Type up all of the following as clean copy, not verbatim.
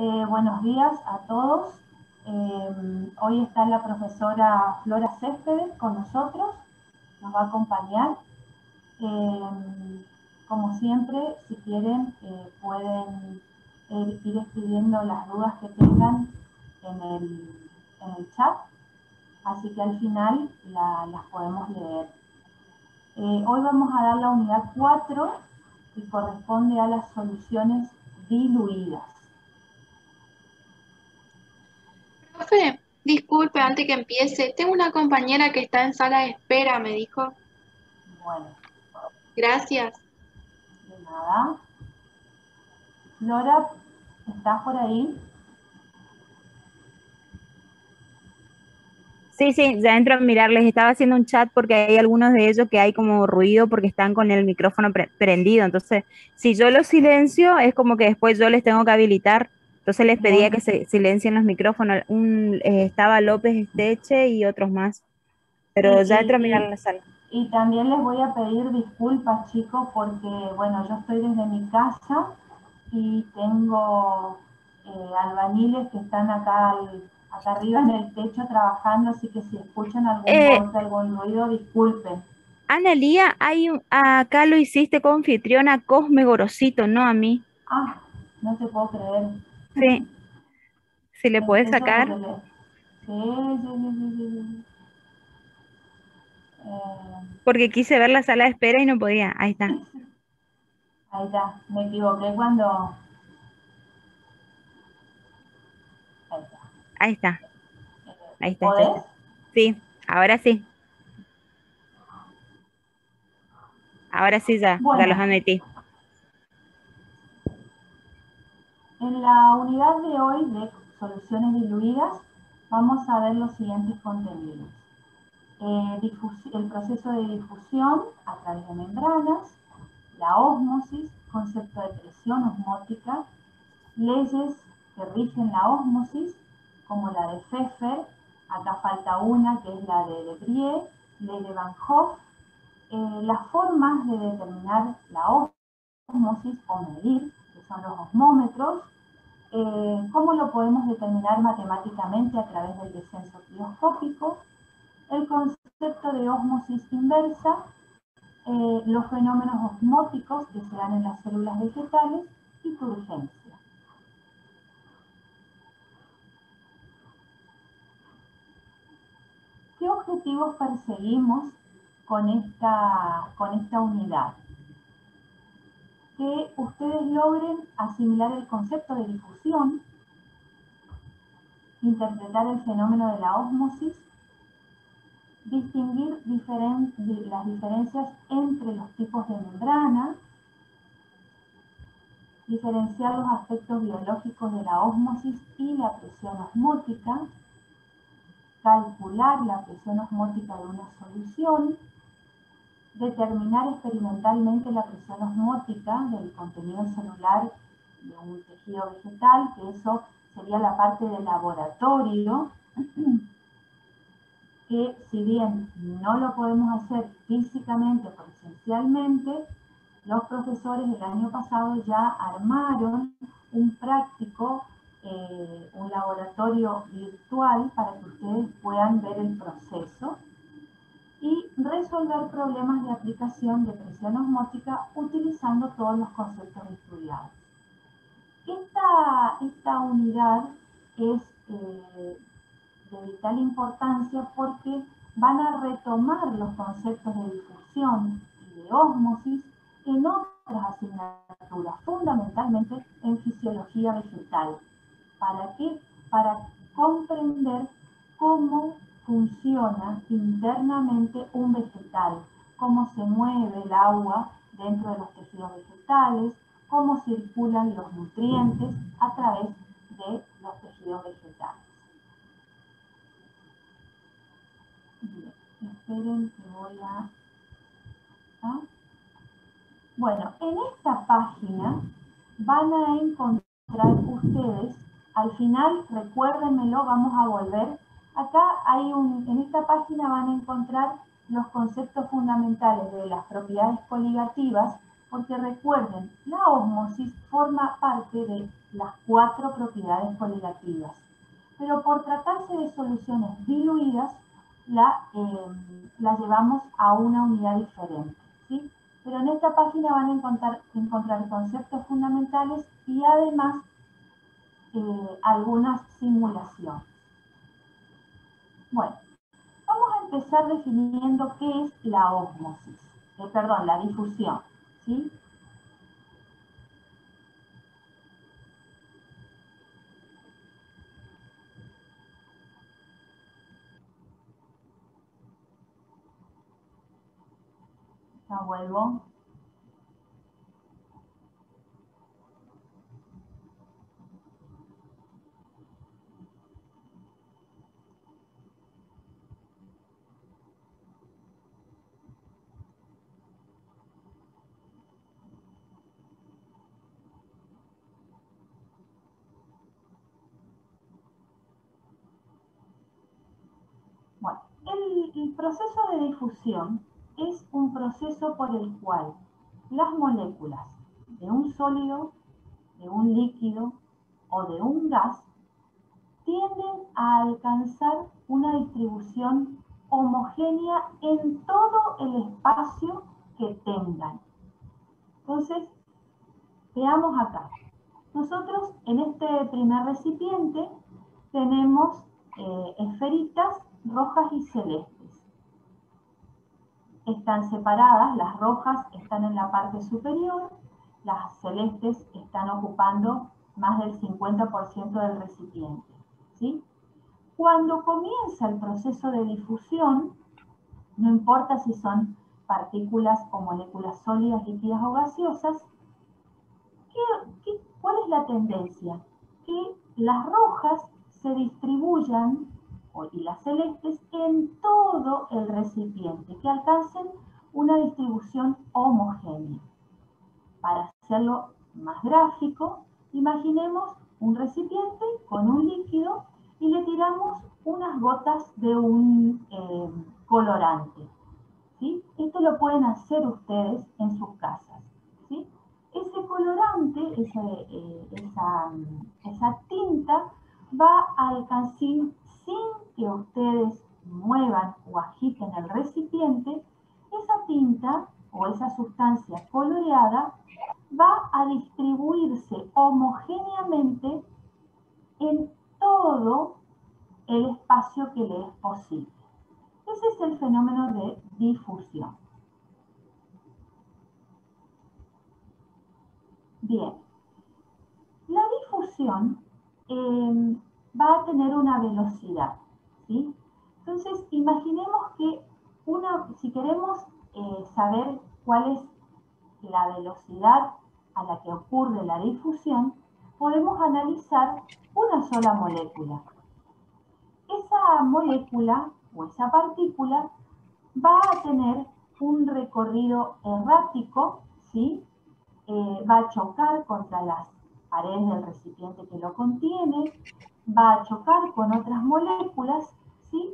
Buenos días a todos. Hoy está la profesora Flora Céspedes con nosotros, nos va a acompañar. Como siempre, si quieren, pueden ir escribiendo las dudas que tengan en el chat, así que al final las podemos leer. Hoy vamos a dar la unidad 4 y corresponde a las soluciones diluidas. Profe, disculpe antes que empiece. Tengo una compañera que está en sala de espera, me dijo. Bueno, Gracias. de nada. Flora, ¿estás por ahí? Sí, sí, ya entro a mirarles. Estaba haciendo un chat porque hay algunos de ellos que hay como ruido porque están con el micrófono prendido. Entonces, si yo los silencio, es como que después yo les tengo que habilitar. Entonces les pedía Bien. que se silencien los micrófonos. Estaba López Esteche y otros más. Sí, Pero ya entro a mirar la sala. y también les voy a pedir disculpas, chicos, porque, bueno, yo estoy desde mi casa y tengo albañiles que están acá arriba en el techo trabajando, así que si escuchan algún Eh, golpe, algún ruido, disculpen. Analía, acá lo hiciste con anfitriona Cosme Gorosito, no a mí. Ah, no te puedo creer. Sí, si le En puedes serio, porque sacar, le... Sí. porque quise ver la sala de espera y no podía. Ahí está, Ahí está, me equivoqué cuando... Ahí está. ahí está, ahí está, ahí ¿Podés? está. Sí, ahora sí. Ahora sí ya los Bueno, metí. en la unidad de hoy de soluciones diluidas vamos a ver los siguientes contenidos. El proceso de difusión a través de membranas, la ósmosis, concepto de presión osmótica, leyes que rigen la ósmosis, como la de Pfeffer, acá falta una que es la de De Brie, ley de Van Hoff, las formas de determinar la ósmosis o medir, que son los osmómetros, cómo lo podemos determinar matemáticamente a través del descenso crioscópico, el concepto de ósmosis inversa, los fenómenos osmóticos que se dan en las células vegetales y turgencia. ¿Qué objetivos perseguimos con esta unidad? Que ustedes logren asimilar el concepto de difusión, interpretar el fenómeno de la ósmosis, distinguir las diferencias entre los tipos de membrana, diferenciar los aspectos biológicos de la ósmosis y la presión osmótica, calcular la presión osmótica de una solución, determinar experimentalmente la presión osmótica del contenido celular de un tejido vegetal, que eso sería la parte del laboratorio, que si bien no lo podemos hacer físicamente o presencialmente, los profesores el año pasado ya armaron un práctico, un laboratorio virtual para que ustedes puedan ver el proceso y resolver problemas de aplicación de presión osmótica utilizando todos los conceptos estudiados. Esta unidad es de vital importancia porque van a retomar los conceptos de difusión y de ósmosis en otras asignaturas, fundamentalmente en fisiología vegetal. ¿Para qué? Para comprender cómo funciona internamente un vegetal, cómo se mueve el agua dentro de los tejidos vegetales, cómo circulan los nutrientes a través de los tejidos vegetales. Bien, esperen que voy a... ¿ah? Bueno, en esta página van a encontrar ustedes, al final, recuérdenmelo, vamos a volver. Acá en esta página van a encontrar los conceptos fundamentales de las propiedades coligativas, porque recuerden, la ósmosis forma parte de las 4 propiedades correlativas, pero por tratarse de soluciones diluidas, la llevamos a una unidad diferente, ¿sí? Pero en esta página van a encontrar conceptos fundamentales y además algunas simulaciones. Bueno, vamos a empezar definiendo qué es la ósmosis, la difusión, ¿sí? Ya vuelvo. Bueno, el proceso de difusión es un proceso por el cual las moléculas de un sólido, de un líquido o de un gas tienden a alcanzar una distribución homogénea en todo el espacio que tengan. Entonces, veamos acá. Nosotros en este primer recipiente tenemos esferitas rojas y celestes. Están separadas, las rojas están en la parte superior, las celestes están ocupando más del 50% del recipiente, ¿sí? Cuando comienza el proceso de difusión, no importa si son partículas o moléculas sólidas, líquidas o gaseosas, ¿cuál es la tendencia? Que las rojas se distribuyan, y las celestes, en todo el recipiente, que alcancen una distribución homogénea. Para hacerlo más gráfico, imaginemos un recipiente con un líquido y le tiramos unas gotas de un colorante, ¿sí? Esto lo pueden hacer ustedes en sus casas, ¿sí? Ese colorante, esa tinta va a alcanzar, sin que ustedes muevan o agiten el recipiente, esa tinta o esa sustancia coloreada va a distribuirse homogéneamente en todo el espacio que le es posible. Ese es el fenómeno de difusión. Bien, la difusión va a tener una velocidad, ¿sí? Entonces, imaginemos que si queremos saber cuál es la velocidad a la que ocurre la difusión, podemos analizar una sola molécula. Esa molécula o esa partícula va a tener un recorrido errático, ¿sí? Va a chocar contra las paredes del recipiente que lo contiene, va a chocar con otras moléculas, ¿sí?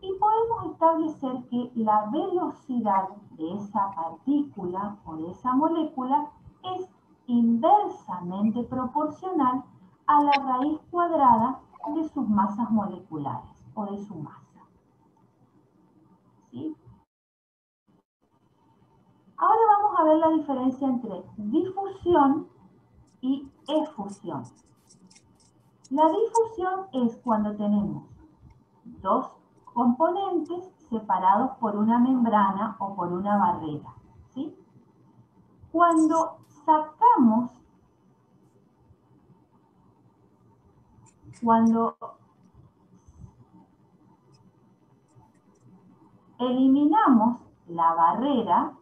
Y podemos establecer que la velocidad de esa partícula o de esa molécula es inversamente proporcional a la raíz cuadrada de sus masas moleculares o de su masa, ¿sí? Ahora vamos a ver la diferencia entre difusión y efusión. La difusión es cuando tenemos dos componentes separados por una membrana o por una barrera, ¿sí? Cuando eliminamos la barrera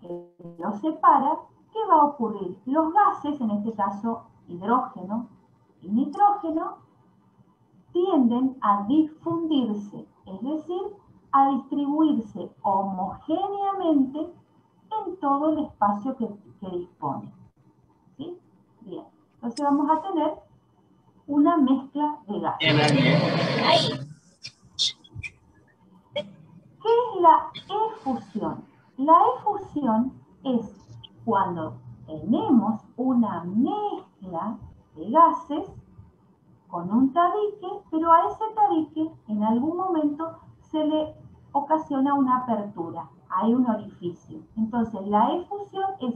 que los separa, ¿qué va a ocurrir? Los gases, en este caso hidrógeno y nitrógeno, tienden a difundirse, es decir, a distribuirse homogéneamente en todo el espacio que dispone, ¿sí? Bien, entonces vamos a tener una mezcla de gases. ¿Qué es la efusión? La efusión es cuando tenemos una mezcla de gases con un tabique, pero a ese tabique en algún momento se le ocasiona una apertura, hay un orificio. Entonces la efusión es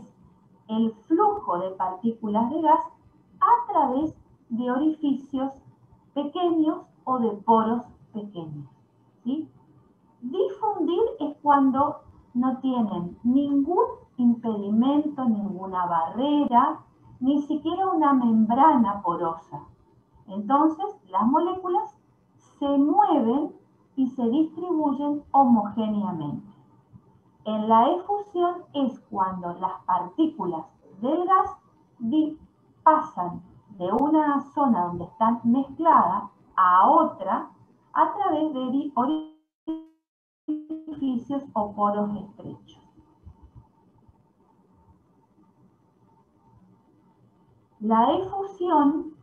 el flujo de partículas de gas a través de orificios pequeños o de poros pequeños, ¿sí? Difundir es cuando no tienen ningún impedimento, ninguna barrera, ni siquiera una membrana porosa. Entonces, las moléculas se mueven y se distribuyen homogéneamente. En la efusión es cuando las partículas del gas pasan de una zona donde están mezcladas a otra a través de orificios o poros estrechos. La efusión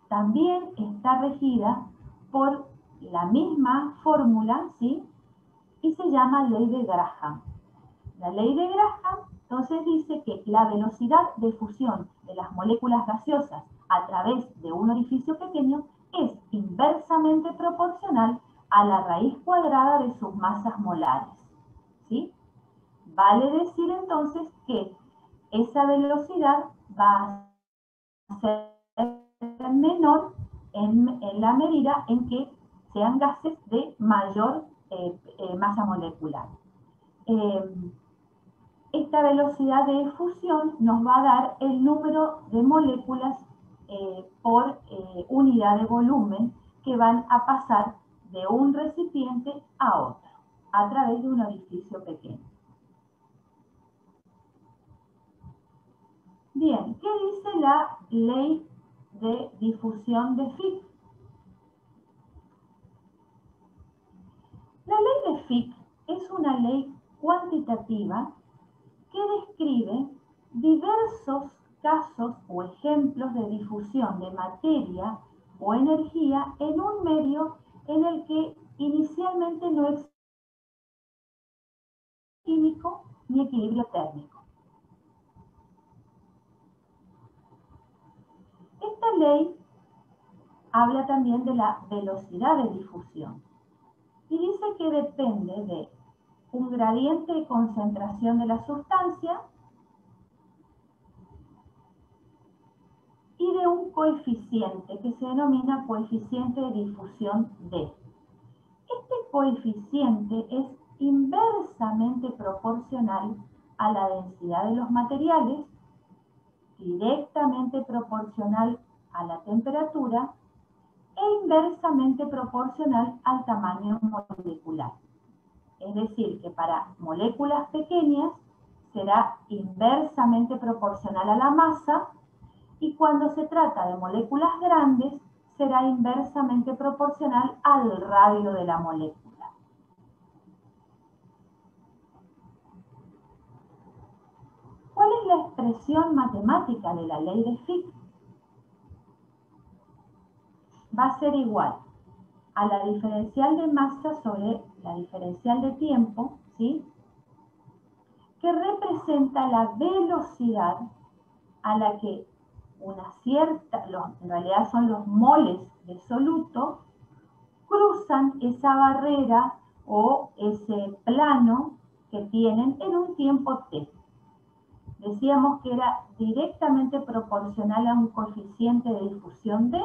también está regida por la misma fórmula, ¿sí? Y se llama ley de Graham. La ley de Graham entonces dice que la velocidad de fusión de las moléculas gaseosas a través de un orificio pequeño es inversamente proporcional a la raíz cuadrada de sus masas molares, ¿sí? Vale decir entonces que esa velocidad va a ser menor en la medida en que sean gases de mayor masa molecular. Esta velocidad de fusión nos va a dar el número de moléculas por unidad de volumen que van a pasar de un recipiente a otro a través de un orificio pequeño. Bien, ¿qué dice la ley de difusión de Fick? La ley de Fick es una ley cuantitativa que describe diversos casos o ejemplos de difusión de materia o energía en un medio en el que inicialmente no existe químico ni equilibrio térmico. Esta ley habla también de la velocidad de difusión y dice que depende de un gradiente de concentración de la sustancia y de un coeficiente que se denomina coeficiente de difusión D. Este coeficiente es inversamente proporcional a la densidad de los materiales, directamente proporcional a la temperatura e inversamente proporcional al tamaño molecular. Es decir, que para moléculas pequeñas será inversamente proporcional a la masa y cuando se trata de moléculas grandes será inversamente proporcional al radio de la molécula. ¿Cuál es la expresión matemática de la ley de Fick? Va a ser igual a la diferencial de masa sobre la diferencial de tiempo, ¿sí? Que representa la velocidad a la que una cierta, en realidad son los moles de soluto, cruzan esa barrera o ese plano que tienen en un tiempo t. Decíamos que era directamente proporcional a un coeficiente de difusión d,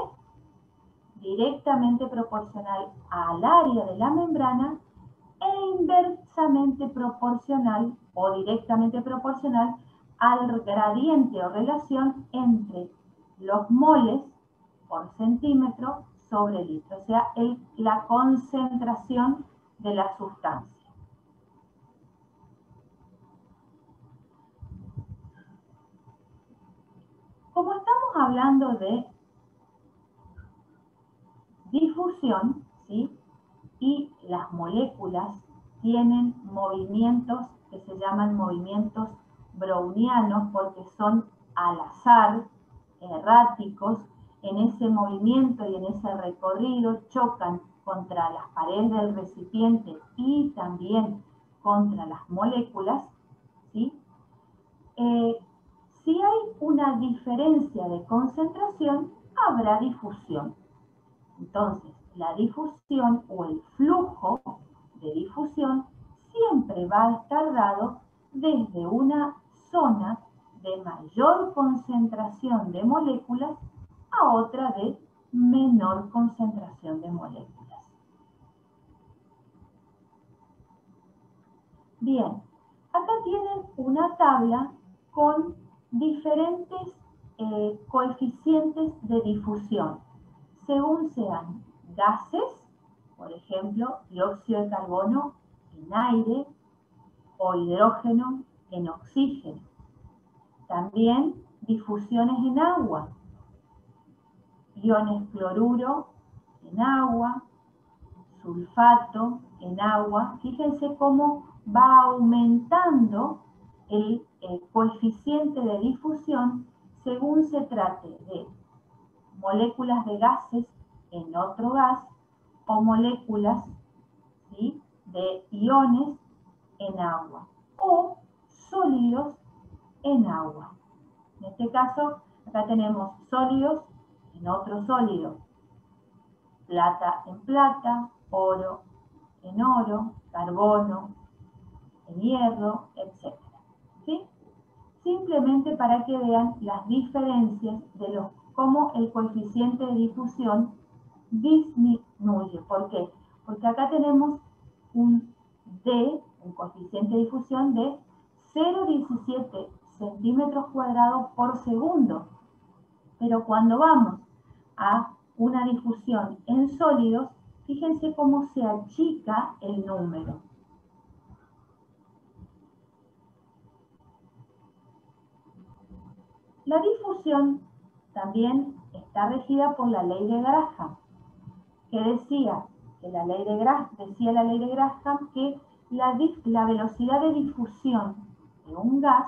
directamente proporcional al área de la membrana e inversamente proporcional o directamente proporcional al gradiente o relación entre los moles por centímetro sobre litro, o sea, la concentración de la sustancia. Como estamos hablando de difusión, ¿sí? Y las moléculas tienen movimientos que se llaman movimientos brownianos porque son al azar, erráticos. En ese movimiento y en ese recorrido chocan contra las paredes del recipiente y también contra las moléculas, ¿sí? Si hay una diferencia de concentración, habrá difusión. Entonces, la difusión o el flujo de difusión siempre va a estar dado desde una zona de mayor concentración de moléculas a otra de menor concentración de moléculas. Bien, acá tienen una tabla con diferentes coeficientes de difusión, según sean gases, por ejemplo, dióxido de carbono en aire o hidrógeno en oxígeno. También difusiones en agua, iones cloruro en agua, sulfato en agua. Fíjense cómo va aumentando el coeficiente de difusión según se trate de moléculas de gases en otro gas o moléculas, ¿sí?, de iones en agua o sólidos en agua. En este caso, acá tenemos sólidos en otro sólido, plata en plata, oro en oro, carbono en hierro, etc. ¿Sí? Simplemente para que vean las diferencias de cómo el coeficiente de difusión disminuye. ¿Por qué? Porque acá tenemos un coeficiente de difusión de 0,17 centímetros cuadrados por segundo. Pero cuando vamos a una difusión en sólidos, fíjense cómo se achica el número. La difusión también está regida por la ley de Graham, que decía la ley de Graham que la velocidad de difusión de un gas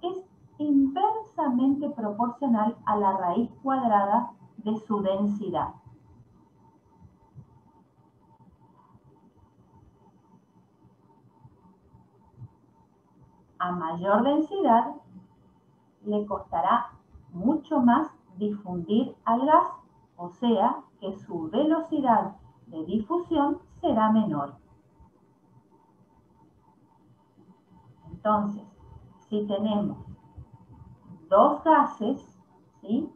es inversamente proporcional a la raíz cuadrada de su densidad. A mayor densidad, le costará mucho más difundir al gas, o sea que su velocidad de difusión será menor. Entonces, si tenemos dos gases, ¿sí?,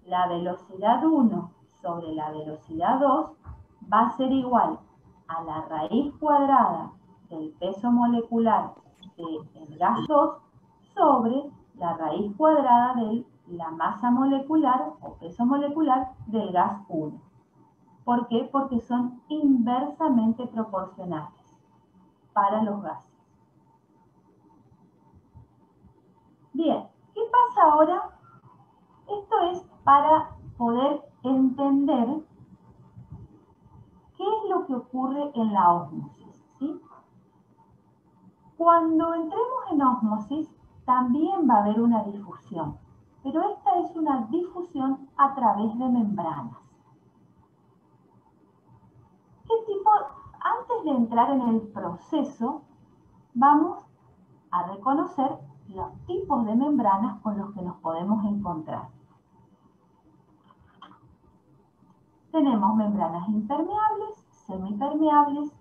la velocidad 1 sobre la velocidad 2 va a ser igual a la raíz cuadrada del peso molecular del gas 2 sobre la raíz cuadrada de la masa molecular o peso molecular del gas 1. ¿Por qué? Porque son inversamente proporcionales para los gases. Bien, ¿qué pasa ahora? Esto es para poder entender qué es lo que ocurre en la ósmosis, ¿sí? Cuando entremos en ósmosis, también va a haber una difusión, pero esta es una difusión a través de membranas. Antes de entrar en el proceso, vamos a reconocer los tipos de membranas con los que nos podemos encontrar. Tenemos membranas impermeables, semipermeables,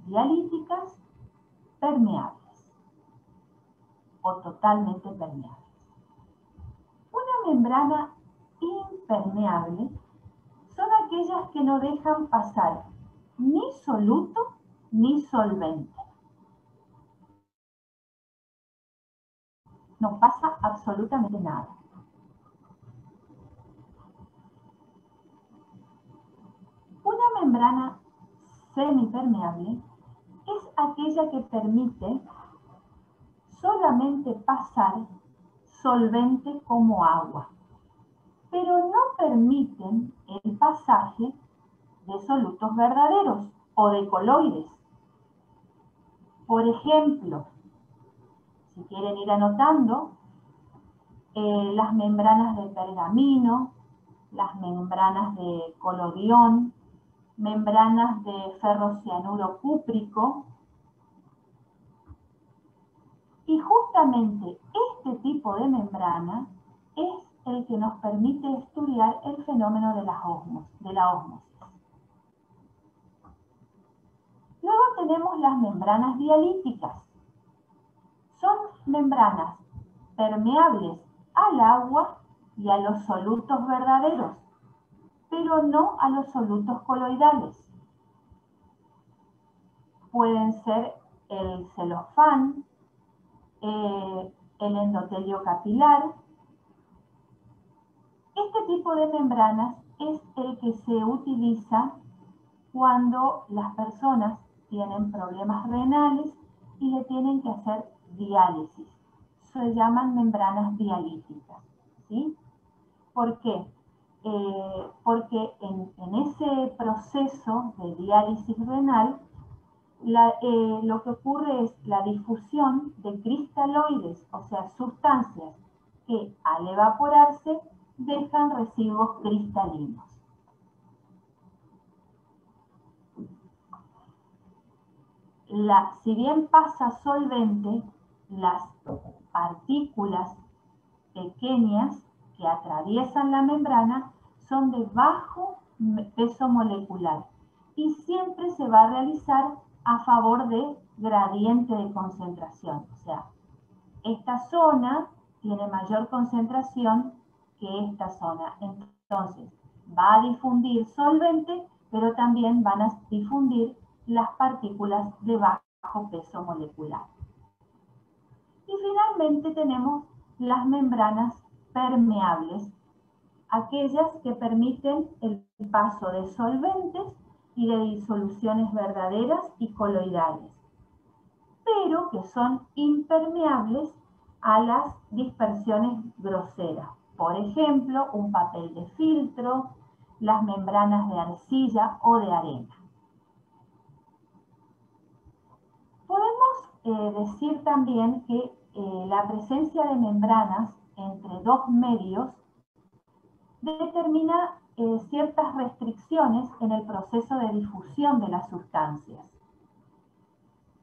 dialíticas, permeables o totalmente permeables. Una membrana impermeable son aquellas que no dejan pasar ni soluto ni solvente. No pasa absolutamente nada. Una membrana semipermeable es aquella que permite solamente pasar solvente como agua, pero no permiten el pasaje de solutos verdaderos o de coloides. Por ejemplo, si quieren ir anotando, las membranas de pergamino, las membranas de colodión, membranas de ferrocianuro cúprico Y justamente este tipo de membrana es el que nos permite estudiar el fenómeno de la ósmosis. Luego tenemos las membranas dialíticas. Son membranas permeables al agua y a los solutos verdaderos, pero no a los solutos coloidales. Pueden ser el celofán, el endotelio capilar. Este tipo de membranas es el que se utiliza cuando las personas tienen problemas renales y le tienen que hacer diálisis. Se llaman membranas dialíticas, ¿sí? ¿Por qué? Porque en ese proceso de diálisis renal, lo que ocurre es la difusión de cristaloides, o sea, sustancias que al evaporarse dejan residuos cristalinos. Si bien pasa solvente, las partículas pequeñas que atraviesan la membrana son de bajo peso molecular y siempre se va a realizar a favor de gradiente de concentración. O sea, esta zona tiene mayor concentración que esta zona. Entonces, va a difundir solvente, pero también van a difundir las partículas de bajo peso molecular. Y finalmente tenemos las membranas permeables, aquellas que permiten el paso de solventes y de disoluciones verdaderas y coloidales, pero que son impermeables a las dispersiones groseras. Por ejemplo, un papel de filtro, las membranas de arcilla o de arena. Podemos decir también que la presencia de membranas entre dos medios determina ciertas restricciones en el proceso de difusión de las sustancias.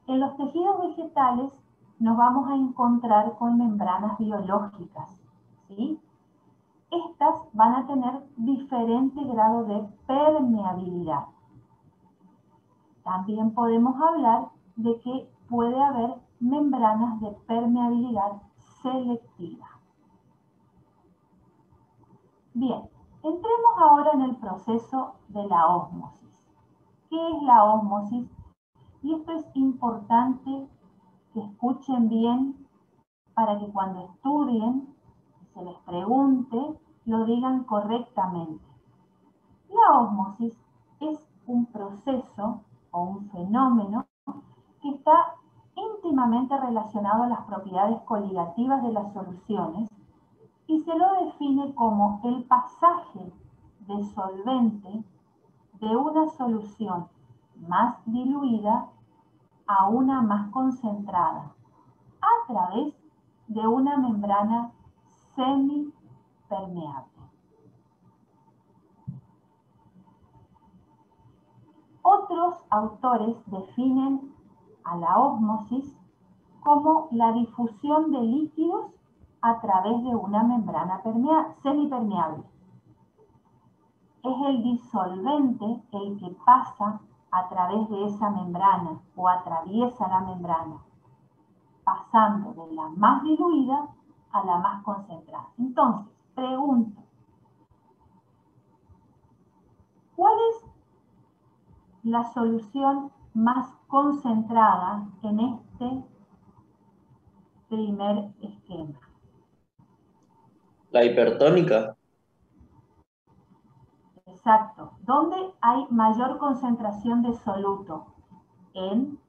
En los tejidos vegetales nos vamos a encontrar con membranas biológicas, ¿sí? Estas van a tener diferente grado de permeabilidad. También podemos hablar de que puede haber membranas de permeabilidad selectiva. Bien, entremos ahora en el proceso de la ósmosis. ¿Qué es la ósmosis? Y esto es importante que escuchen bien para que cuando estudien, se les pregunte, lo digan correctamente. La ósmosis es un proceso o un fenómeno que está íntimamente relacionado a las propiedades coligativas de las soluciones y se lo define como el pasaje de solvente de una solución más diluida a una más concentrada a través de una membrana semipermeable. Otros autores definen a la ósmosis como la difusión de líquidos a través de una membrana semipermeable. Es el disolvente el que pasa a través de esa membrana o atraviesa la membrana, pasando de la más diluida a la más concentrada. Entonces, pregunto, ¿cuál es la solución más concentrada en este primer esquema? La hipertónica. Exacto. ¿Dónde hay mayor concentración de soluto? En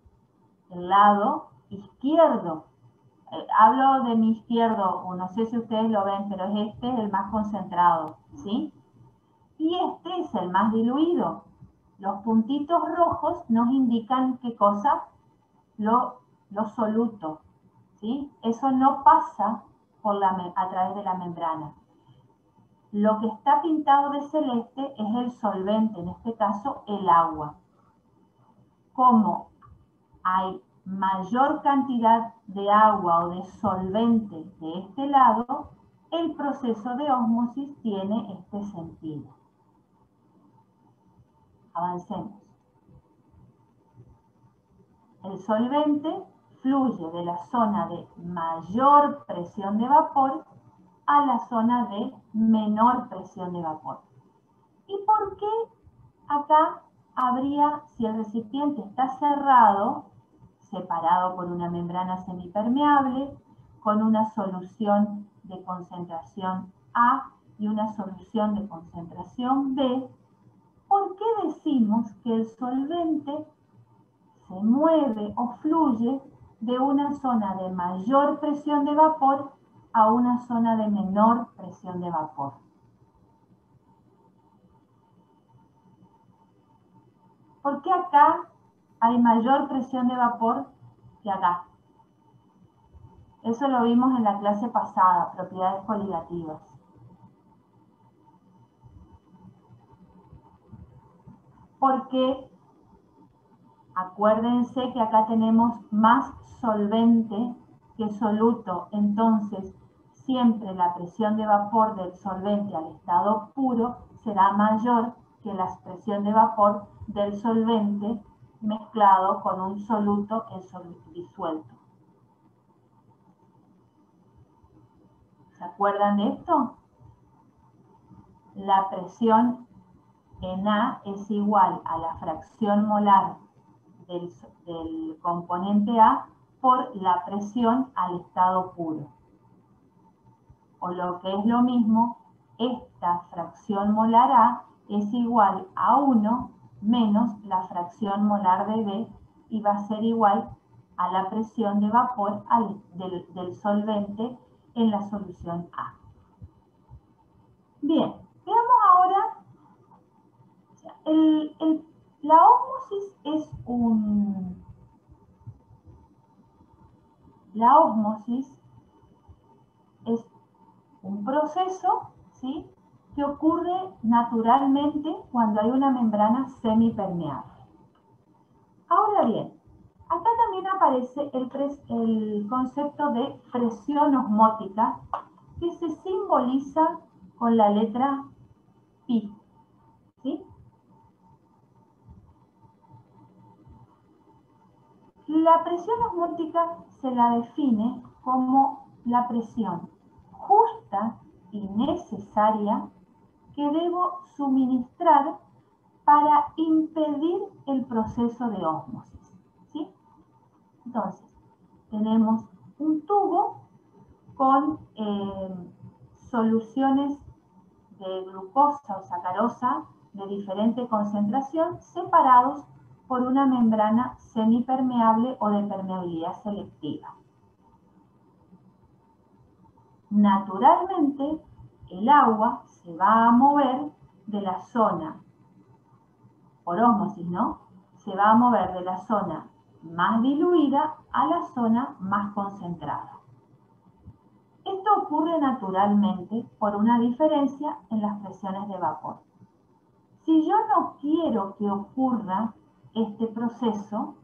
el lado izquierdo. Hablo de mi izquierdo, no sé si ustedes lo ven, pero este es el más concentrado, ¿sí? Y este es el más diluido. Los puntitos rojos nos indican qué cosa, los solutos, ¿sí? Eso no pasa a través de la membrana. Lo que está pintado de celeste es el solvente, en este caso el agua. Como hay mayor cantidad de agua o de solvente de este lado, el proceso de ósmosis tiene este sentido. Avancemos. El solvente fluye de la zona de mayor presión de vapor a la zona de menor presión de vapor. ¿Y por qué acá habría, si el recipiente está cerrado, separado por una membrana semipermeable, con una solución de concentración A y una solución de concentración B, ¿por qué decimos que el solvente se mueve o fluye de una zona de mayor presión de vapor a una zona de menor presión de vapor? ¿Por qué acá hay mayor presión de vapor que acá? Eso lo vimos en la clase pasada, propiedades coligativas. Porque acuérdense que acá tenemos más solvente que soluto, entonces siempre la presión de vapor del solvente al estado puro será mayor que la presión de vapor del solvente mezclado con un soluto disuelto. ¿Se acuerdan de esto? La presión en A es igual a la fracción molar del componente A por la presión al estado puro. O lo que es lo mismo, esta fracción molar A es igual a 1 menos la fracción molar de B y va a ser igual a la presión de vapor del solvente en la solución A. Bien, veamos ahora, la ósmosis es un proceso, ¿sí?, que ocurre naturalmente cuando hay una membrana semipermeable. Ahora bien, acá también aparece el concepto de presión osmótica, que se simboliza con la letra pi, ¿sí? La presión osmótica se la define como la presión justa y necesaria que debo suministrar para impedir el proceso de ósmosis, ¿sí? Entonces, tenemos un tubo con soluciones de glucosa o sacarosa de diferente concentración separados por una membrana semipermeable o de permeabilidad selectiva. Naturalmente, el agua se va a mover de la zona, por ósmosis, ¿no? Se va a mover de la zona más diluida a la zona más concentrada. Esto ocurre naturalmente por una diferencia en las presiones de vapor. Si yo no quiero que ocurra este proceso,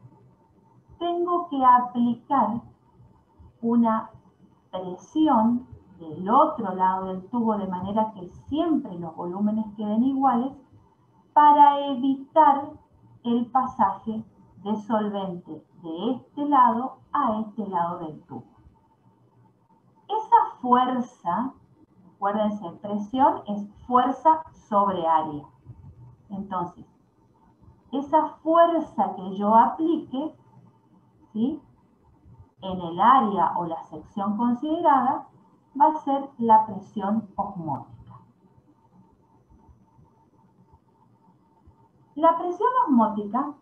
tengo que aplicar una presión del otro lado del tubo de manera que siempre los volúmenes queden iguales para evitar el pasaje de solvente de este lado a este lado del tubo. Esa fuerza, acuérdense, presión es fuerza sobre área. Entonces, esa fuerza que yo aplique, ¿sí?, en el área o la sección considerada, va a ser la presión osmótica. La presión osmótica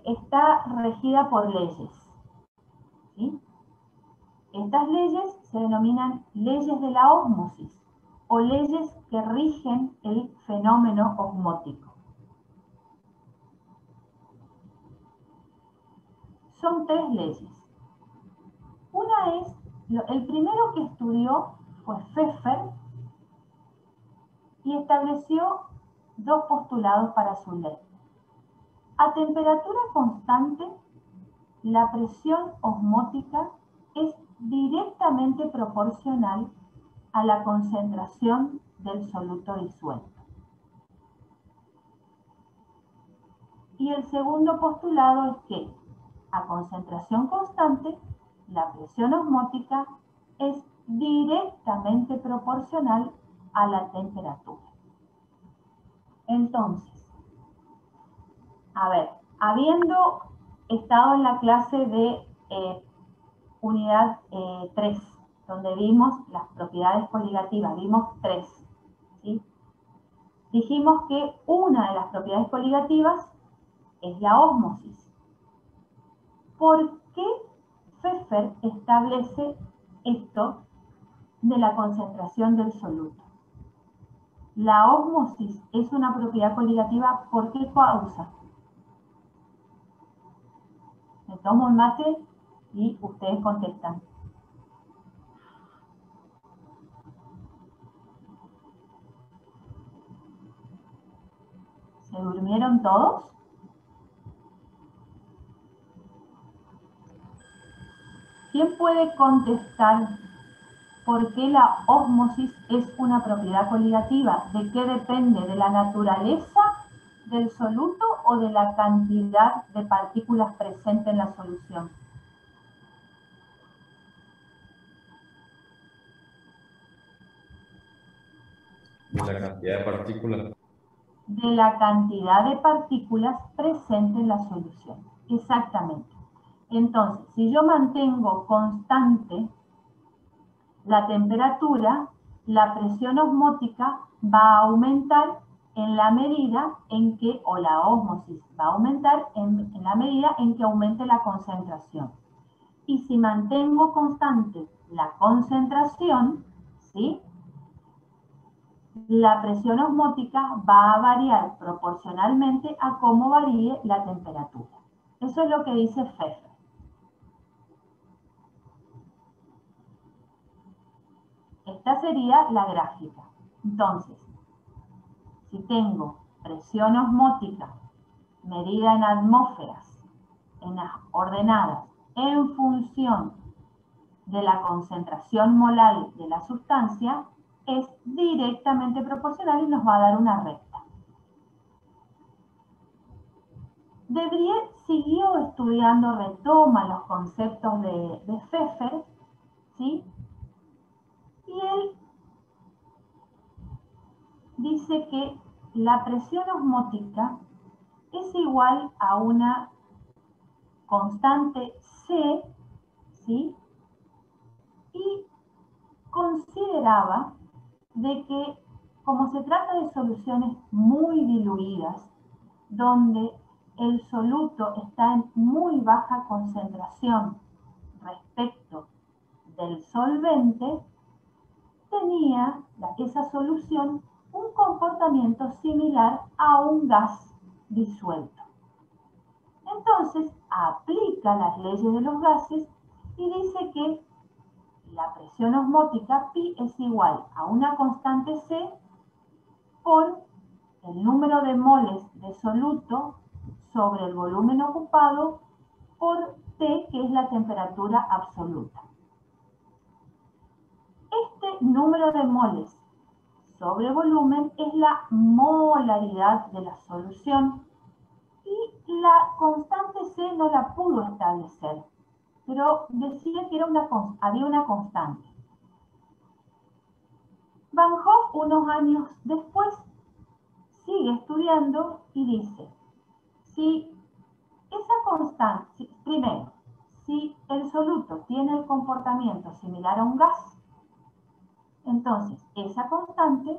está regida por leyes, ¿sí? Estas leyes se denominan leyes de la ósmosis o leyes que rigen el fenómeno osmótico. Son 3 leyes. Una es, el primero que estudió fue Pfeffer y estableció 2 postulados para su ley. A temperatura constante, la presión osmótica es directamente proporcional a la concentración del soluto disuelto. Y el segundo postulado es que a concentración constante, la presión osmótica es directamente proporcional a la temperatura. Entonces, a ver, habiendo estado en la clase de unidad 3, donde vimos las propiedades coligativas, vimos 3, ¿sí? Dijimos que una de las propiedades coligativas es la ósmosis. ¿Por qué Pfeffer establece esto de la concentración del soluto? La ósmosis es una propiedad coligativa, ¿por qué causa? Me tomo el mate y ustedes contestan. ¿Se durmieron todos? ¿Quién puede contestar por qué la ósmosis es una propiedad coligativa? ¿De qué depende? ¿De la naturaleza del soluto o de la cantidad de partículas presentes en la solución? De la cantidad de partículas. De la cantidad de partículas presentes en la solución. Exactamente. Entonces, si yo mantengo constante la temperatura, la presión osmótica va a aumentar en la medida en que, o la ósmosis va a aumentar en la medida en que aumente la concentración. Y si mantengo constante la concentración, ¿sí?, la presión osmótica va a variar proporcionalmente a cómo varíe la temperatura. Eso es lo que dice Pfeffer. Esta sería la gráfica. Entonces, si tengo presión osmótica medida en atmósferas, ordenadas en función de la concentración molar de la sustancia, es directamente proporcional y nos va a dar una recta. De Brie siguió estudiando, retoma los conceptos de Pfeffer, ¿sí? Y él dice que la presión osmótica es igual a una constante C, ¿sí? Y consideraba de que, como se trata de soluciones muy diluidas, donde el soluto está en muy baja concentración respecto del solvente, tenía esa solución un comportamiento similar a un gas disuelto. Entonces aplica las leyes de los gases y dice que la presión osmótica pi es igual a una constante C por el número de moles de soluto sobre el volumen ocupado por T, que es la temperatura absoluta. Este número de moles sobre volumen es la molaridad de la solución y la constante C no la pudo establecer, pero decía que había una constante. Van Hoff, unos años después, sigue estudiando y dice, si esa constante, primero, si el soluto tiene el comportamiento similar a un gas, entonces esa constante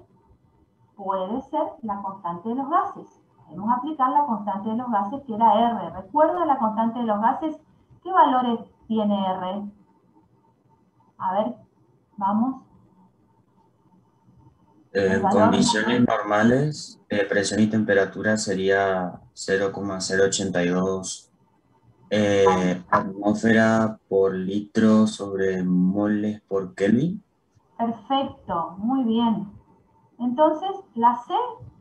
puede ser la constante de los gases. Podemos aplicar la constante de los gases, que era R. ¿Recuerda la constante de los gases? ¿Qué valores tiene R? A ver, vamos. En condiciones normales, presión y temperatura sería 0,082 atmósfera por litro sobre moles por Kelvin. Perfecto, muy bien. Entonces, la C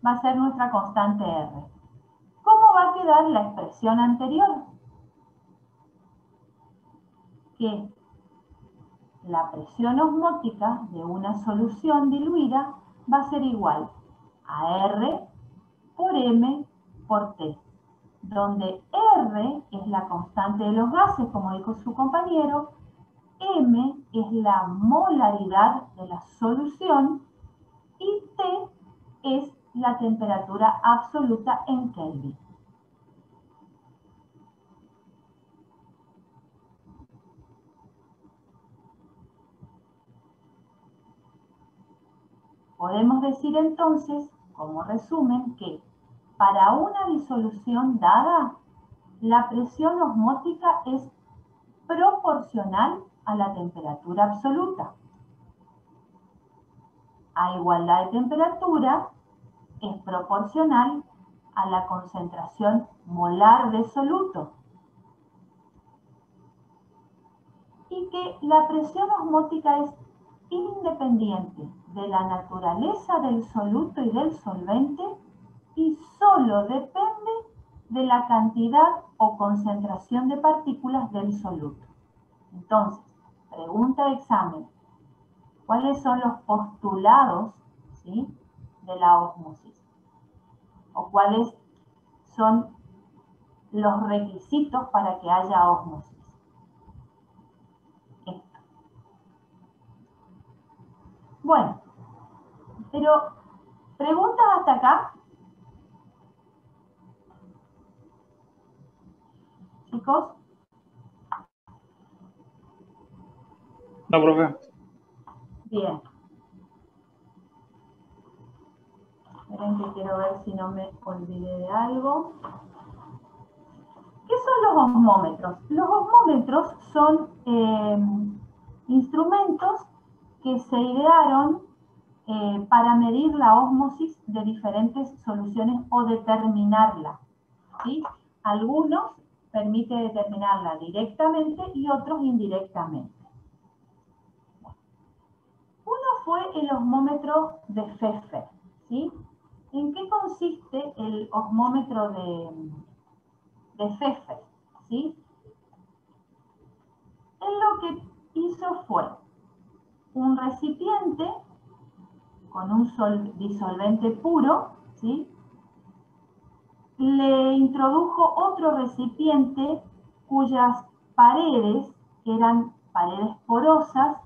va a ser nuestra constante R. ¿Cómo va a quedar la expresión anterior? que la presión osmótica de una solución diluida va a ser igual a R por M por T, donde R es la constante de los gases, como dijo su compañero, M es la molaridad de la solución y T es la temperatura absoluta en Kelvin. Podemos decir entonces, como resumen, que para una disolución dada, la presión osmótica es proporcional a la temperatura absoluta. A igualdad de temperatura, es proporcional a la concentración molar de soluto. Y que la presión osmótica es independiente de la naturaleza del soluto y del solvente y solo depende de la cantidad o concentración de partículas del soluto. Entonces, pregunta de examen, ¿cuáles son los postulados, ¿sí?, de la ósmosis? ¿O cuáles son los requisitos para que haya ósmosis? Esto. Bueno, pero ¿preguntas hasta acá? Chicos. No, profe. Bien. Esperen que quiero ver si no me olvidé de algo. ¿Qué son los osmómetros? Los osmómetros son instrumentos que se idearon para medir la ósmosis de diferentes soluciones o determinarla, ¿sí? Algunos permiten determinarla directamente y otros indirectamente. Uno fue el osmómetro de Pfeffer, ¿sí? ¿En qué consiste el osmómetro de Pfeffer? ¿Sí? Él lo que hizo fue un recipiente con un disolvente puro, ¿sí? Le introdujo otro recipiente cuyas paredes eran paredes porosas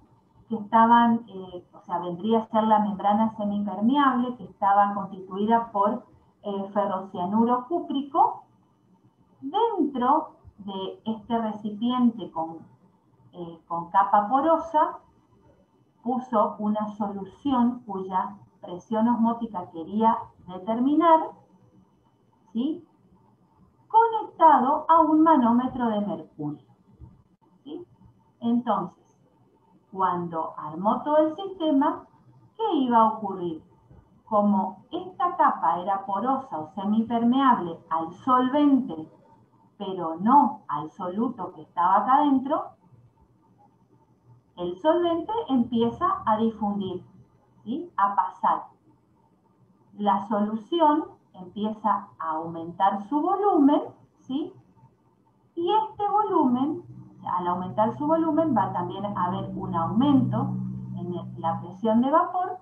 que estaban, o sea, vendría a ser la membrana semipermeable que estaba constituida por ferrocianuro cúprico. Dentro de este recipiente con capa porosa puso una solución cuya presión osmótica quería determinar, ¿sí?, conectado a un manómetro de mercurio, ¿sí? Entonces, cuando armó todo el sistema, ¿qué iba a ocurrir? Como esta capa era porosa o semipermeable al solvente, pero no al soluto que estaba acá adentro, el solvente empieza a difundir, ¿sí?, a pasar. La solución empieza a aumentar su volumen, ¿sí? Y este volumen, al aumentar su volumen, va también a haber un aumento en la presión de vapor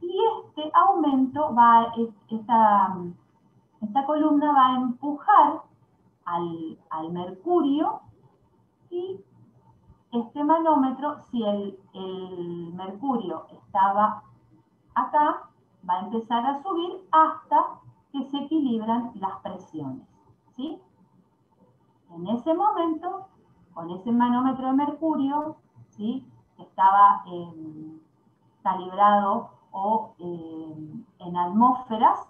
y este aumento esta columna va a empujar al mercurio y este manómetro, si el mercurio estaba acá, va a empezar a subir hasta que se equilibran las presiones, ¿sí? En ese momento, con ese manómetro de mercurio, ¿sí?, que estaba calibrado o en atmósferas.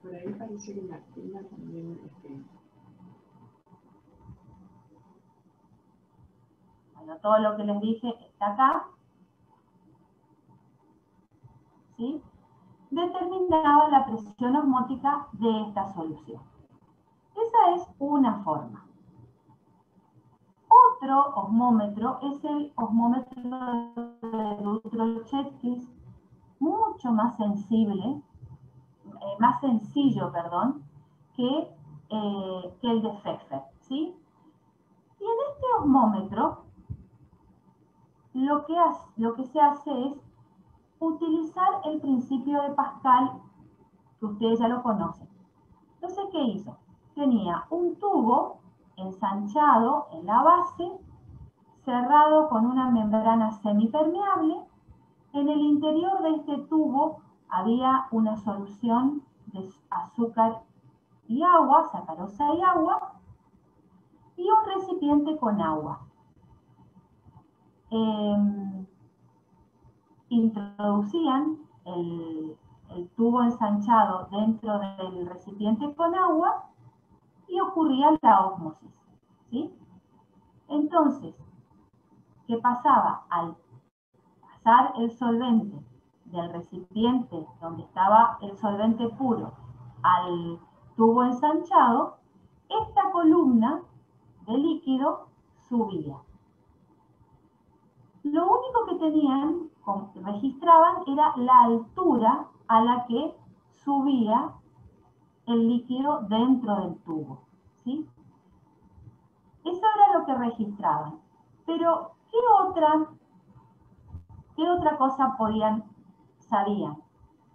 Por ahí parece que Martina también Bueno, todo lo que les dije está acá, ¿sí? Determinaba la presión osmótica de esta solución. Esa es una forma. Otro osmómetro es el osmómetro de Dutrocher, que es mucho más sensible, más sencillo, perdón, que el de Pfeffer, ¿sí? Y en este osmómetro lo que se hace es utilizar el principio de Pascal, que ustedes ya lo conocen. Entonces, ¿qué hizo? Tenía un tubo ensanchado en la base, cerrado con una membrana semipermeable. En el interior de este tubo había una solución de azúcar y agua, sacarosa y agua, y un recipiente con agua. Introducían el tubo ensanchado dentro del recipiente con agua y ocurría la ósmosis, ¿sí? Entonces, ¿qué pasaba? Al pasar el solvente del recipiente donde estaba el solvente puro al tubo ensanchado, esta columna de líquido subía. Lo único que registraban era la altura a la que subía el líquido dentro del tubo, ¿sí? Eso era lo que registraban. Pero, ¿qué otra cosa sabían?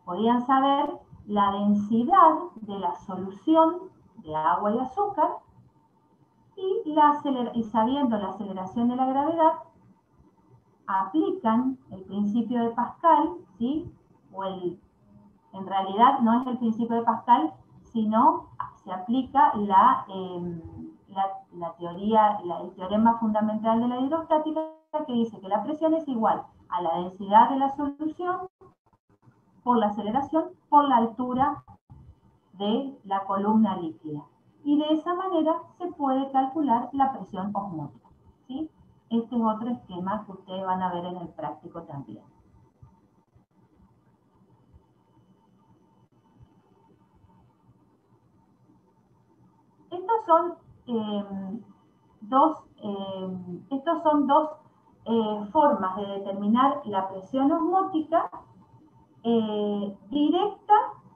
Podían saber la densidad de la solución de agua y azúcar y sabiendo la aceleración de la gravedad, aplican el principio de Pascal, ¿sí? En realidad no es el principio de Pascal, sino se aplica el teorema fundamental de la hidrostática, que dice que la presión es igual a la densidad de la solución por la aceleración por la altura de la columna líquida. Y de esa manera se puede calcular la presión osmótica, ¿sí? Este es otro esquema que ustedes van a ver en el práctico también. Estos son dos formas de determinar la presión osmótica, directa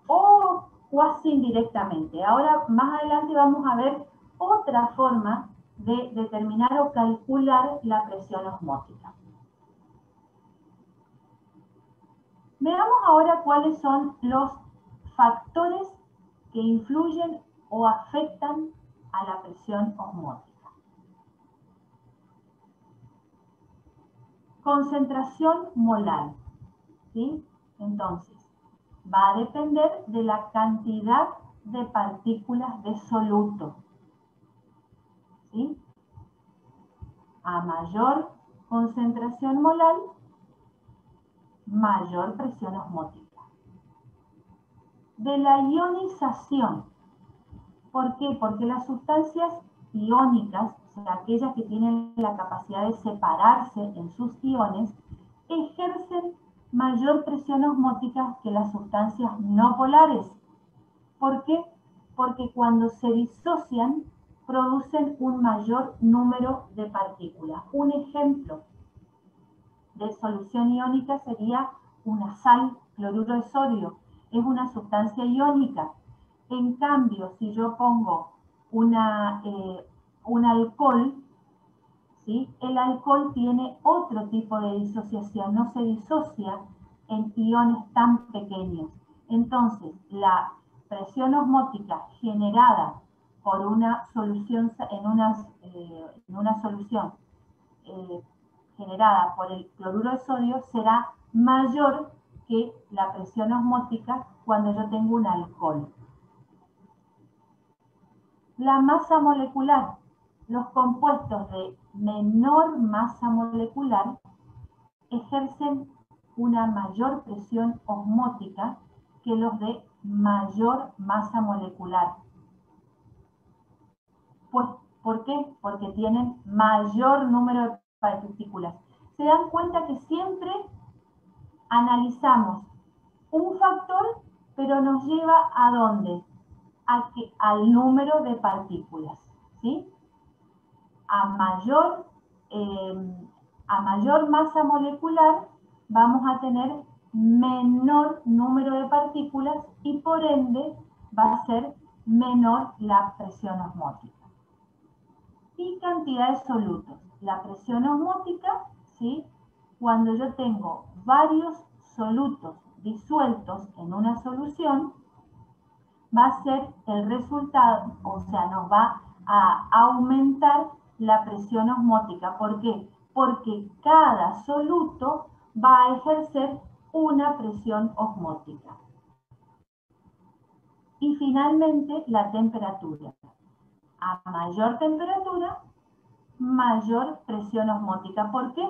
o cuasi indirectamente. Ahora, más adelante vamos a ver otra forma de determinar o calcular la presión osmótica. Veamos ahora cuáles son los factores que influyen o afectan a la presión osmótica. Concentración molar, ¿sí? Entonces, va a depender de la cantidad de partículas de soluto, ¿sí? A mayor concentración molar, mayor presión osmótica. De la ionización. ¿Por qué? Porque las sustancias iónicas, o sea, aquellas que tienen la capacidad de separarse en sus iones, ejercen mayor presión osmótica que las sustancias no polares. ¿Por qué? Porque cuando se disocian, producen un mayor número de partículas. Un ejemplo de solución iónica sería una sal, cloruro de sodio. Es una sustancia iónica. En cambio, si yo pongo un alcohol, ¿sí? El alcohol tiene otro tipo de disociación, no se disocia en iones tan pequeños. Entonces, la presión osmótica generada por una solución, en una solución generada por el cloruro de sodio será mayor que la presión osmótica cuando yo tengo un alcohol. La masa molecular. Los compuestos de menor masa molecular ejercen una mayor presión osmótica que los de mayor masa molecular. Pues, ¿por qué? Porque tienen mayor número de partículas. Se dan cuenta que siempre analizamos un factor, pero nos lleva ¿a dónde? Al número de partículas, ¿sí? A mayor masa molecular vamos a tener menor número de partículas y por ende va a ser menor la presión osmótica. y cantidad de solutos. La presión osmótica, ¿sí? Cuando yo tengo varios solutos disueltos en una solución, va a ser el resultado, o sea, nos va a aumentar la presión osmótica. ¿Por qué? Porque cada soluto va a ejercer una presión osmótica. Y finalmente, la temperatura. A mayor temperatura, mayor presión osmótica. ¿Por qué?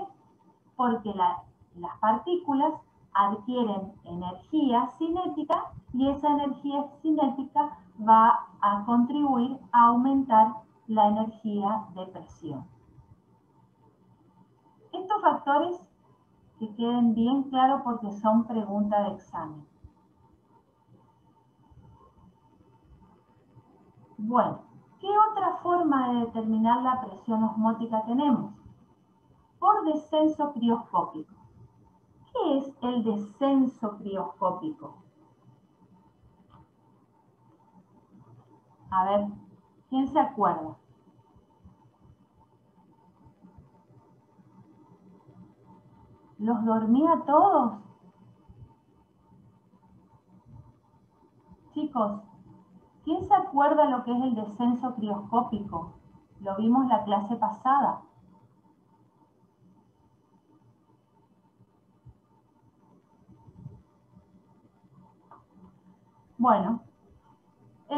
Porque las partículas adquieren energía cinética y esa energía cinética va a contribuir a aumentar la energía de presión. Estos factores que queden bien claros porque son preguntas de examen. Bueno, ¿qué otra forma de determinar la presión osmótica tenemos? Por descenso crioscópico. ¿Qué es el descenso crioscópico? A ver, ¿quién se acuerda? ¿Los dormía a todos? Chicos, ¿quién se acuerda lo que es el descenso crioscópico? Lo vimos la clase pasada. Bueno.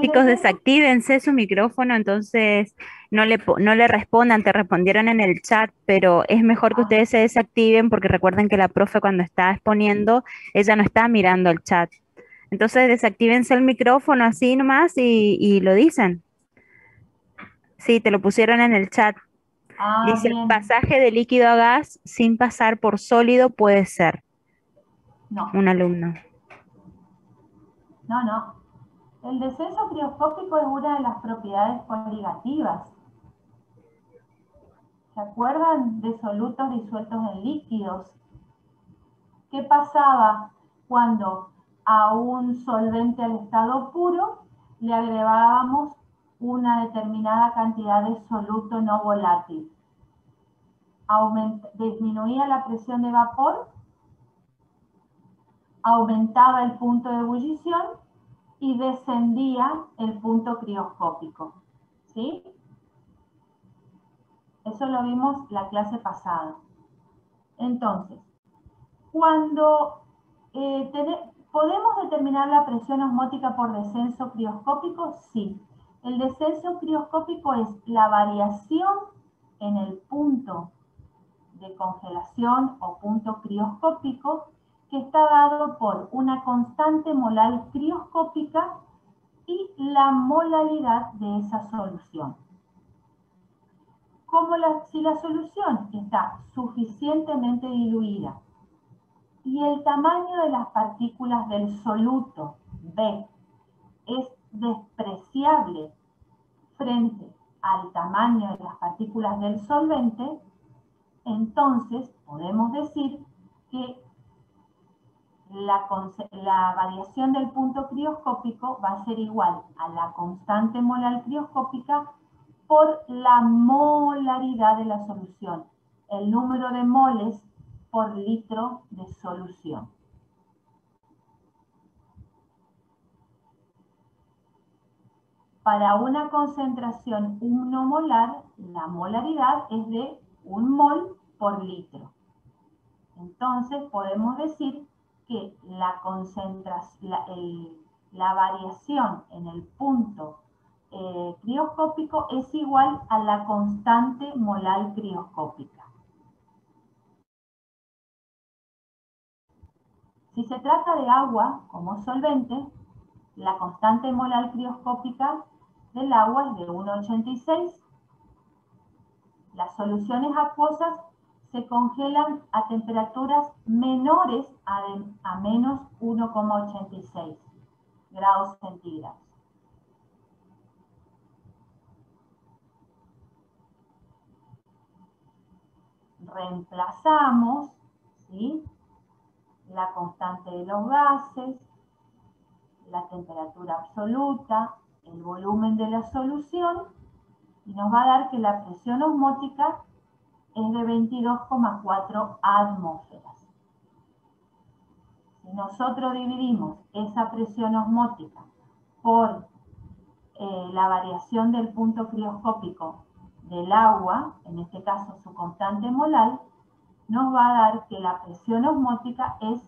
Chicos, desactívense su micrófono, entonces no le respondan, te respondieron en el chat, pero es mejor que ustedes se desactiven porque recuerden que la profe cuando está exponiendo, ella no está mirando el chat. Entonces desactívense el micrófono así nomás y lo dicen. Sí, te lo pusieron en el chat. Dice, el Bien. pasaje de líquido a gas sin pasar por sólido puede ser. No. Un alumno. No. El descenso crioscópico es una de las propiedades coligativas. ¿Se acuerdan de solutos disueltos en líquidos? ¿Qué pasaba cuando a un solvente al estado puro le agregábamos una determinada cantidad de soluto no volátil? Disminuía la presión de vapor, aumentaba el punto de ebullición y descendía el punto crioscópico. ¿Sí? Eso lo vimos la clase pasada. Entonces, cuando ¿podemos determinar la presión osmótica por descenso crioscópico? Sí. El descenso crioscópico es la variación en el punto de congelación o punto crioscópico que está dado por una constante molar crioscópica y la molaridad de esa solución. Si la solución está suficientemente diluida y el tamaño de las partículas del soluto B es despreciable frente al tamaño de las partículas del solvente, entonces podemos decir que la variación del punto crioscópico va a ser igual a la constante molar crioscópica por la molaridad de la solución, el número de moles por litro de solución. Para una concentración 1 molar, la molaridad es de 1 mol por litro. Entonces podemos decir que la variación en el punto crioscópico es igual a la constante molar crioscópica. Si se trata de agua como solvente, la constante molar crioscópica del agua es de 1,86. Las soluciones acuosas se congelan a temperaturas menores a menos 1,86 grados centígrados. Reemplazamos, ¿sí?, la constante de los gases, la temperatura absoluta, el volumen de la solución y nos va a dar que la presión osmótica es de 22,4 atmósferas. Si nosotros dividimos esa presión osmótica por la variación del punto crioscópico del agua, en este caso su constante molar, nos va a dar que la presión osmótica es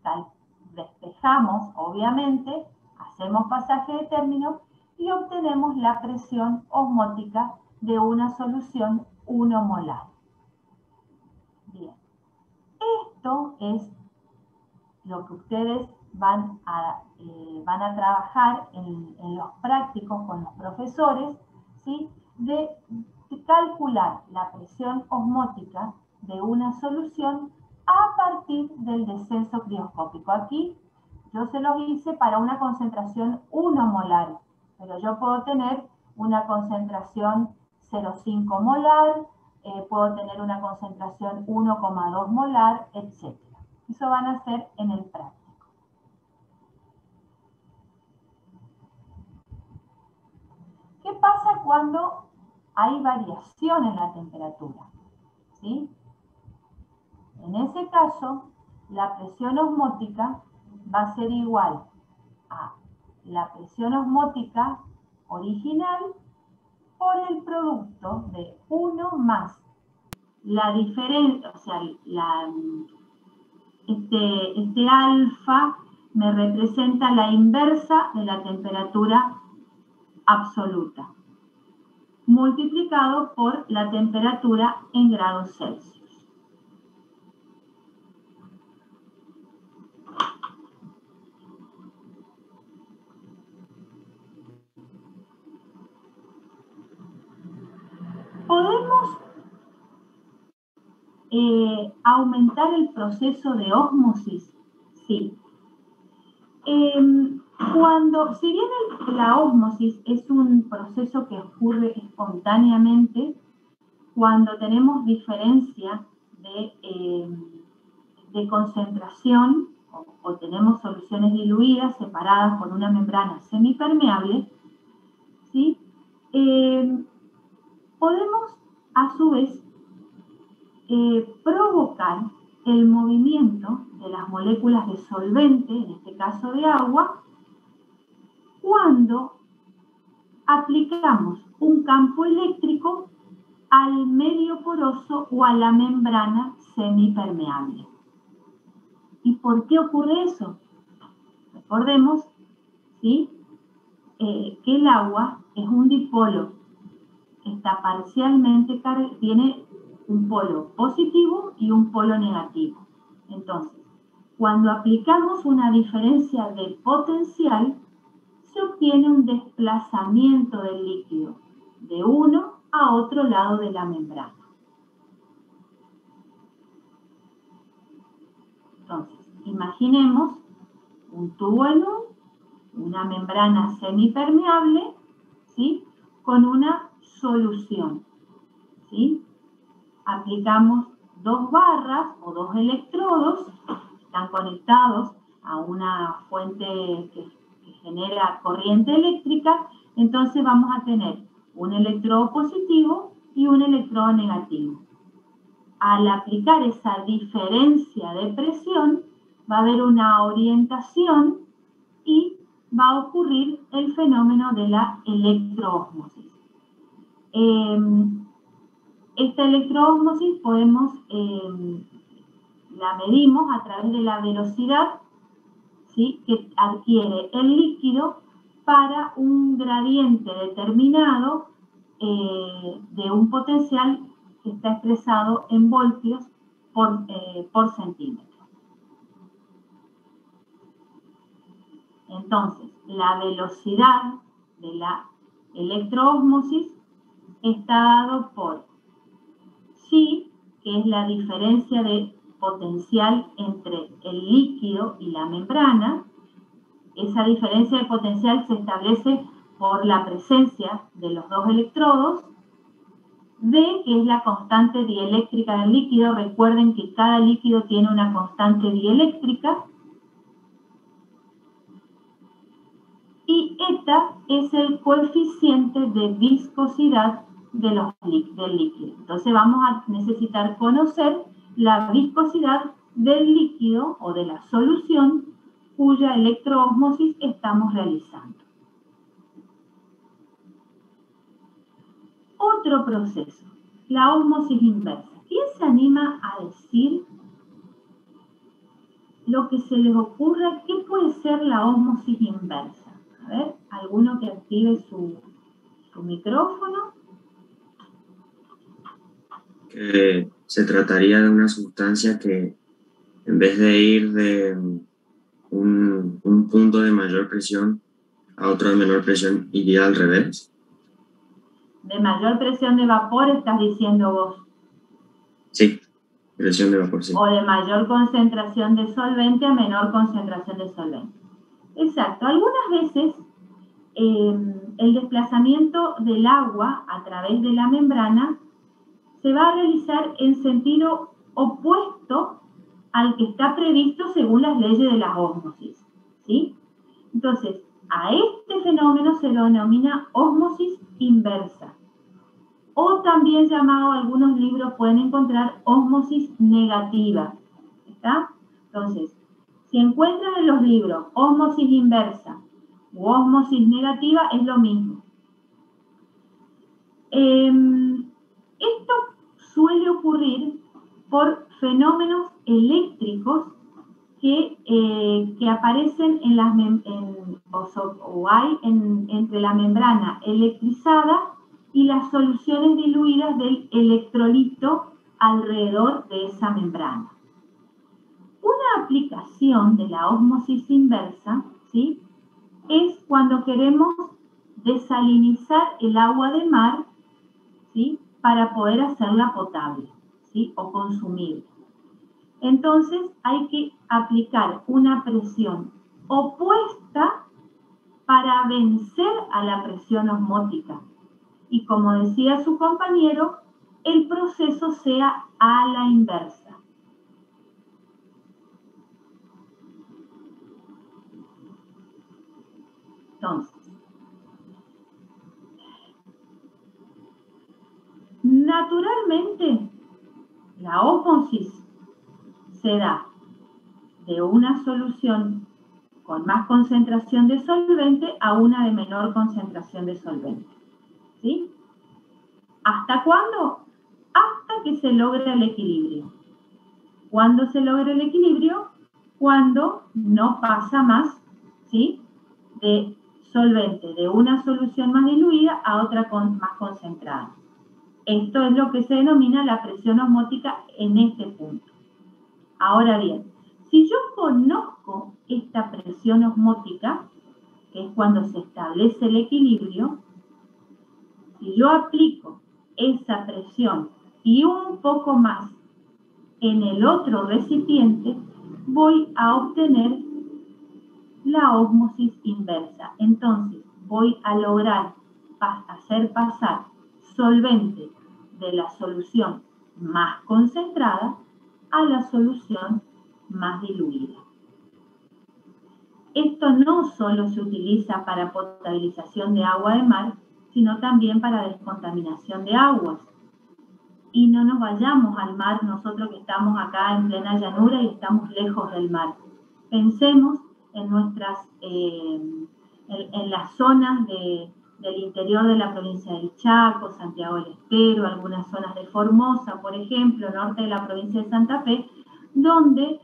tal. Despejamos, obviamente, hacemos pasaje de término y obtenemos la presión osmótica de una solución 1 molar. Bien, esto es lo que ustedes van a trabajar en los prácticos con los profesores, ¿sí? de calcular la presión osmótica de una solución a partir del descenso crioscópico. Aquí yo se los hice para una concentración 1 molar, pero yo puedo tener una concentración 0,5 molar, puedo tener una concentración 1,2 molar, etc. Eso van a hacer en el práctico. ¿Qué pasa cuando hay variación en la temperatura? ¿Sí? En ese caso, la presión osmótica va a ser igual a la presión osmótica original por el producto de 1 más la diferencia, o sea, este alfa me representa la inversa de la temperatura absoluta, multiplicado por la temperatura en grados Celsius. ¿Podemos aumentar el proceso de ósmosis? Sí. Si bien la ósmosis es un proceso que ocurre espontáneamente, cuando tenemos diferencia de concentración o tenemos soluciones diluidas separadas por una membrana semipermeable, ¿sí? Podemos a su vez provocar el movimiento de las moléculas de solvente, en este caso de agua, cuando aplicamos un campo eléctrico al medio poroso o a la membrana semipermeable. ¿Y por qué ocurre eso? Recordemos, ¿sí? Que el agua es un dipolo, está parcialmente tiene un polo positivo y un polo negativo. Entonces, cuando aplicamos una diferencia de potencial, se obtiene un desplazamiento del líquido de uno a otro lado de la membrana. Entonces, imaginemos un tubo en una membrana semipermeable, ¿sí? Con una solución, ¿sí? Aplicamos 2 barras o 2 electrodos, están conectados a una fuente que genera corriente eléctrica, entonces vamos a tener un electrodo positivo y un electrodo negativo. Al aplicar esa diferencia de presión, va a haber una orientación y va a ocurrir el fenómeno de la electroósmosis. Esta electroósmosis la medimos a través de la velocidad, ¿sí? Que adquiere el líquido para un gradiente determinado de un potencial que está expresado en voltios por centímetro. Entonces, la velocidad de la electroósmosis está dado por psi, que es la diferencia de potencial entre el líquido y la membrana. Esa diferencia de potencial se establece por la presencia de los 2 electrodos. D, que es la constante dieléctrica del líquido. Recuerden que cada líquido tiene una constante dieléctrica. y eta es el coeficiente de viscosidad del líquido. Entonces vamos a necesitar conocer la viscosidad del líquido o de la solución cuya electroósmosis estamos realizando. Otro proceso, la ósmosis inversa. ¿Quién se anima a decir lo que se les ocurra? ¿Qué puede ser la ósmosis inversa? A ver, alguno que active su micrófono. Que se trataría de una sustancia que en vez de ir de un punto de mayor presión a otro de menor presión, iría al revés. De mayor presión de vapor estás diciendo vos. Sí, presión de vapor, sí. O de mayor concentración de solvente a menor concentración de solvente. Exacto. Algunas veces el desplazamiento del agua a través de la membrana se va a realizar en sentido opuesto al que está previsto según las leyes de la ósmosis, ¿sí? Entonces, a este fenómeno se lo denomina ósmosis inversa, o también llamado, algunos libros pueden encontrar ósmosis negativa, ¿está? Entonces, si encuentran en los libros ósmosis inversa u ósmosis negativa, es lo mismo. Esto suele ocurrir por fenómenos eléctricos que aparecen en las entre la membrana electrizada y las soluciones diluidas del electrolito alrededor de esa membrana. Una aplicación de la ósmosis inversa, ¿sí?, es cuando queremos desalinizar el agua de mar, ¿sí?, para poder hacerla potable, ¿sí?, o consumible. Entonces hay que aplicar una presión opuesta para vencer a la presión osmótica. Y como decía su compañero, el proceso sea a la inversa. Entonces, naturalmente, la ósmosis se da de una solución con más concentración de solvente a una de menor concentración de solvente, ¿sí? ¿Hasta cuándo? Hasta que se logre el equilibrio. ¿Cuándo se logra el equilibrio? Cuando no pasa más, ¿sí?, de solvente de una solución más diluida a otra más concentrada. Esto es lo que se denomina la presión osmótica en este punto. Ahora bien, si yo conozco esta presión osmótica, que es cuando se establece el equilibrio, si yo aplico esa presión y un poco más en el otro recipiente, voy a obtener la ósmosis inversa. Entonces, voy a lograr hacer pasar solvente de la solución más concentrada a la solución más diluida. Esto no solo se utiliza para potabilización de agua de mar, sino también para descontaminación de aguas. Y no nos vayamos al mar nosotros que estamos acá en plena llanura y estamos lejos del mar. Pensemos en las zonas del interior de la provincia del Chaco, Santiago del Estero, algunas zonas de Formosa, por ejemplo, norte de la provincia de Santa Fe, donde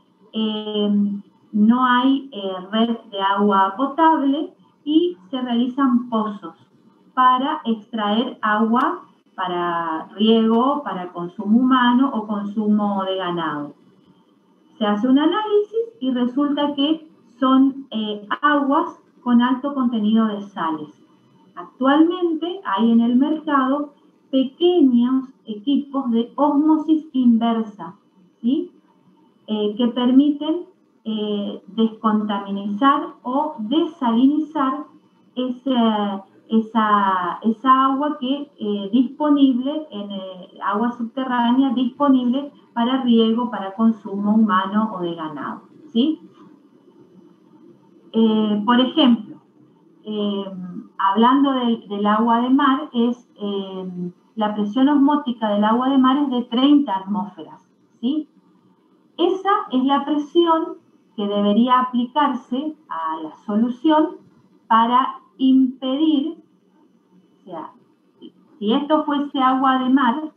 no hay red de agua potable y se realizan pozos para extraer agua para riego, para consumo humano o consumo de ganado. Se hace un análisis y resulta que son aguas con alto contenido de sales. Actualmente hay en el mercado pequeños equipos de ósmosis inversa, ¿sí?, que permiten descontaminizar o desalinizar esa agua que disponible, agua subterránea disponible para riego, para consumo humano o de ganado, ¿sí? Por ejemplo, hablando del agua de mar, es la presión osmótica del agua de mar es de 30 atmósferas, ¿sí? Esa es la presión que debería aplicarse a la solución para impedir, o sea, si esto fuese agua de mar,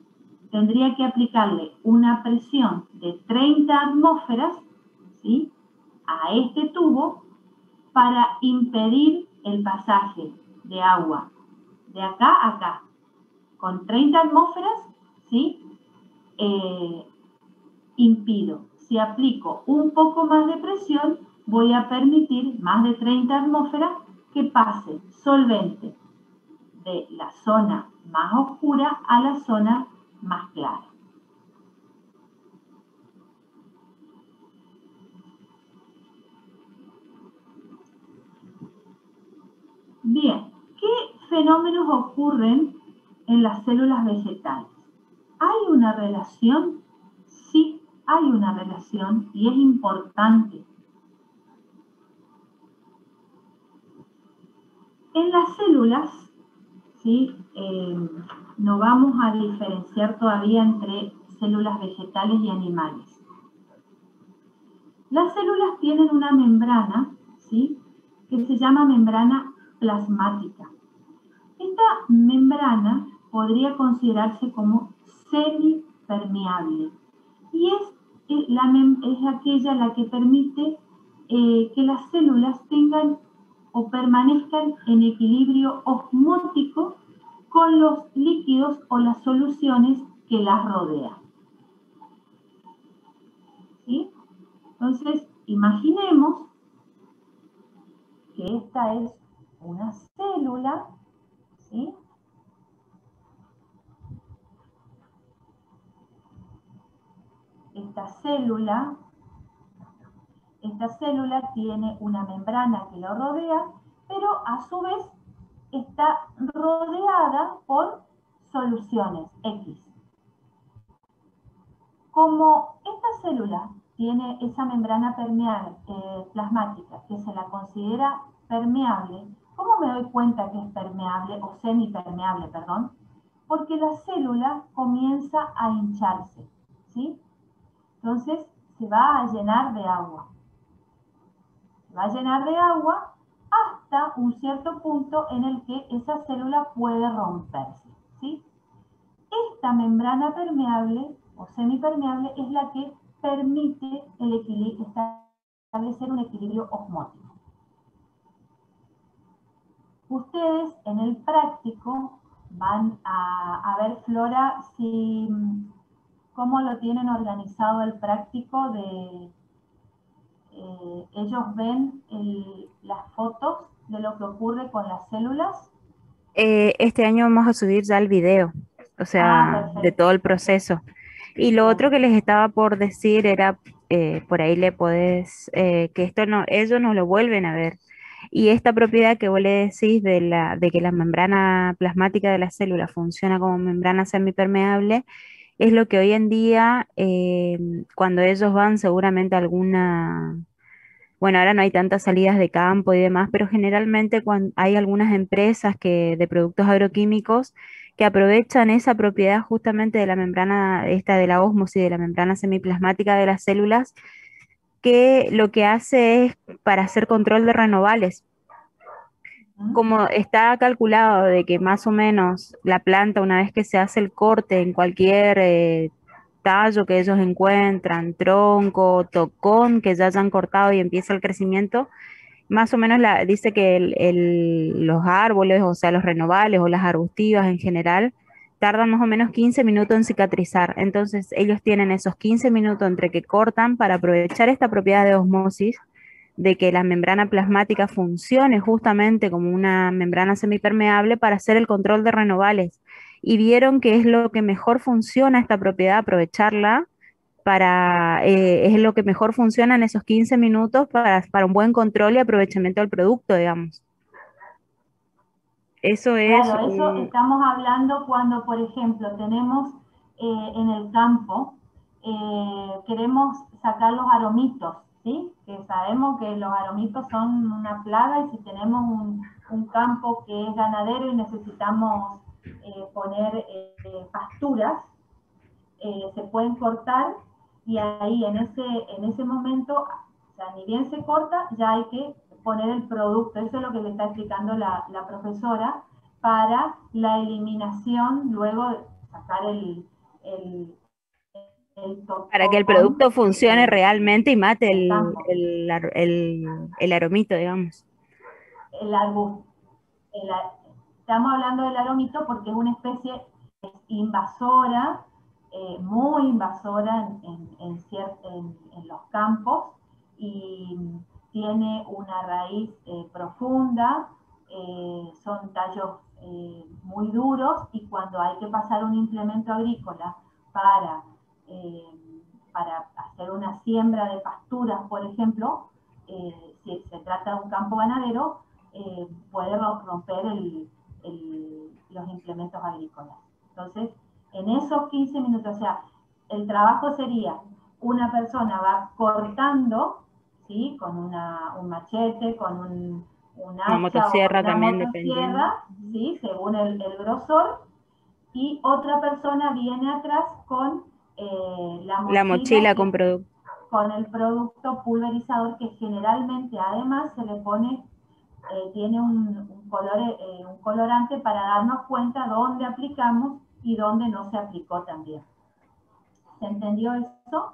tendría que aplicarle una presión de 30 atmósferas, ¿sí?, a este tubo para impedir el pasaje de agua de acá a acá. Con 30 atmósferas, ¿sí?, impido. Si aplico un poco más de presión, voy a permitir más de 30 atmósferas que pase solvente de la zona más oscura a la zona más clara. Bien, ¿qué fenómenos ocurren en las células vegetales? ¿Hay una relación? Sí, hay una relación y es importante. En las células, ¿sí?, no vamos a diferenciar todavía entre células vegetales y animales. Las células tienen una membrana, ¿sí?, que se llama membrana plasmática. Esta membrana podría considerarse como semipermeable y es aquella la que permite que las células tengan o permanezcan en equilibrio osmótico con los líquidos o las soluciones que las rodean. ¿Sí? Entonces, imaginemos que esta es una célula, ¿sí? Esta célula tiene una membrana que lo rodea, pero a su vez está rodeada por soluciones X. Como esta célula tiene esa membrana permeable, plasmática, que se la considera permeable, ¿cómo me doy cuenta que es permeable o semipermeable, perdón? Porque la célula comienza a hincharse, ¿sí? Entonces se va a llenar de agua. Se va a llenar de agua hasta un cierto punto en el que esa célula puede romperse, ¿sí? Esta membrana permeable o semipermeable es la que permite establecer un equilibrio osmótico. Ustedes en el práctico van a ver, Flora, cómo lo tienen organizado el práctico de... ellos ven las fotos de lo que ocurre con las células. Este año vamos a subir ya el video, o sea, de todo el proceso. Y lo otro que les estaba por decir era, por ahí le podés, que esto no, ellos no lo vuelven a ver. Y esta propiedad que vos le decís de que la membrana plasmática de la célula funciona como membrana semipermeable, es lo que hoy en día, cuando ellos van seguramente a alguna, bueno, ahora no hay tantas salidas de campo y demás, pero generalmente cuando hay algunas empresas de productos agroquímicos que aprovechan esa propiedad justamente de la membrana, esta de la ósmosis, de la membrana semiplasmática de las células, que lo que hace es para hacer control de renovales. Como está calculado de que más o menos la planta, una vez que se hace el corte en cualquier tallo que ellos encuentran, tronco, tocón que ya hayan cortado y empieza el crecimiento, más o menos dice que los árboles, o sea, los renovales o las arbustivas en general, tardan más o menos 15 minutos en cicatrizar. Entonces, ellos tienen esos 15 minutos entre que cortan para aprovechar esta propiedad de osmosis, de que la membrana plasmática funcione justamente como una membrana semipermeable para hacer el control de renovales. Y vieron que es lo que mejor funciona esta propiedad, aprovecharla es lo que mejor funciona en esos 15 minutos para un buen control y aprovechamiento del producto, digamos. Eso es... Claro, eso estamos hablando cuando, por ejemplo, tenemos en el campo, queremos sacar los aromitos, ¿sí? Que sabemos que los aromitos son una plaga y si tenemos un campo que es ganadero y necesitamos poner pasturas, se pueden cortar y ahí en ese momento, o sea, ni bien se corta, ya hay que poner el producto. Eso es lo que le está explicando la profesora para la eliminación, luego de sacar el Para que el producto funcione realmente y mate el campo, el aromito, digamos. el arbusto. Estamos hablando del aromito porque es una especie invasora, muy invasora en los campos, y tiene una raíz profunda, son tallos muy duros, y cuando hay que pasar un implemento agrícola para, eh, para hacer una siembra de pasturas, por ejemplo, si se trata de un campo ganadero, puede romper los implementos agrícolas. Entonces, en esos 15 minutos, o sea, el trabajo sería, una persona va cortando, ¿sí? Con un machete, con un hacha, Una motosierra o una también, motosierra, ¿sí? Según el grosor, y otra persona viene atrás con la mochila con producto. con el producto pulverizador, que generalmente además se le pone, tiene un colorante para darnos cuenta dónde aplicamos y dónde no se aplicó también. ¿Se entendió eso?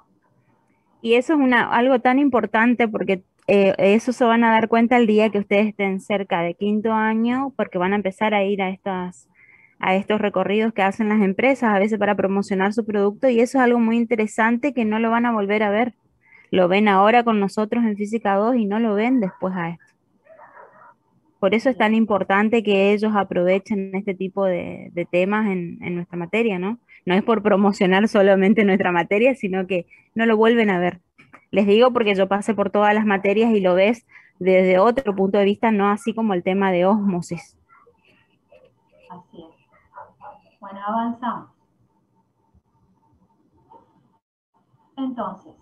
Y eso es algo tan importante porque eso se van a dar cuenta el día que ustedes estén cerca de 5.º año, porque van a empezar a ir a estos recorridos que hacen las empresas, a veces para promocionar su producto, y eso es algo muy interesante que no lo van a volver a ver. Lo ven ahora con nosotros en Física 2 y no lo ven después a esto. Por eso es tan importante que ellos aprovechen este tipo de temas en nuestra materia, ¿no? No es por promocionar solamente nuestra materia, sino que no lo vuelven a ver. Les digo porque yo pasé por todas las materias y lo ves desde otro punto de vista, no así como el tema de ósmosis. Así es. Bueno, avanzamos. Entonces,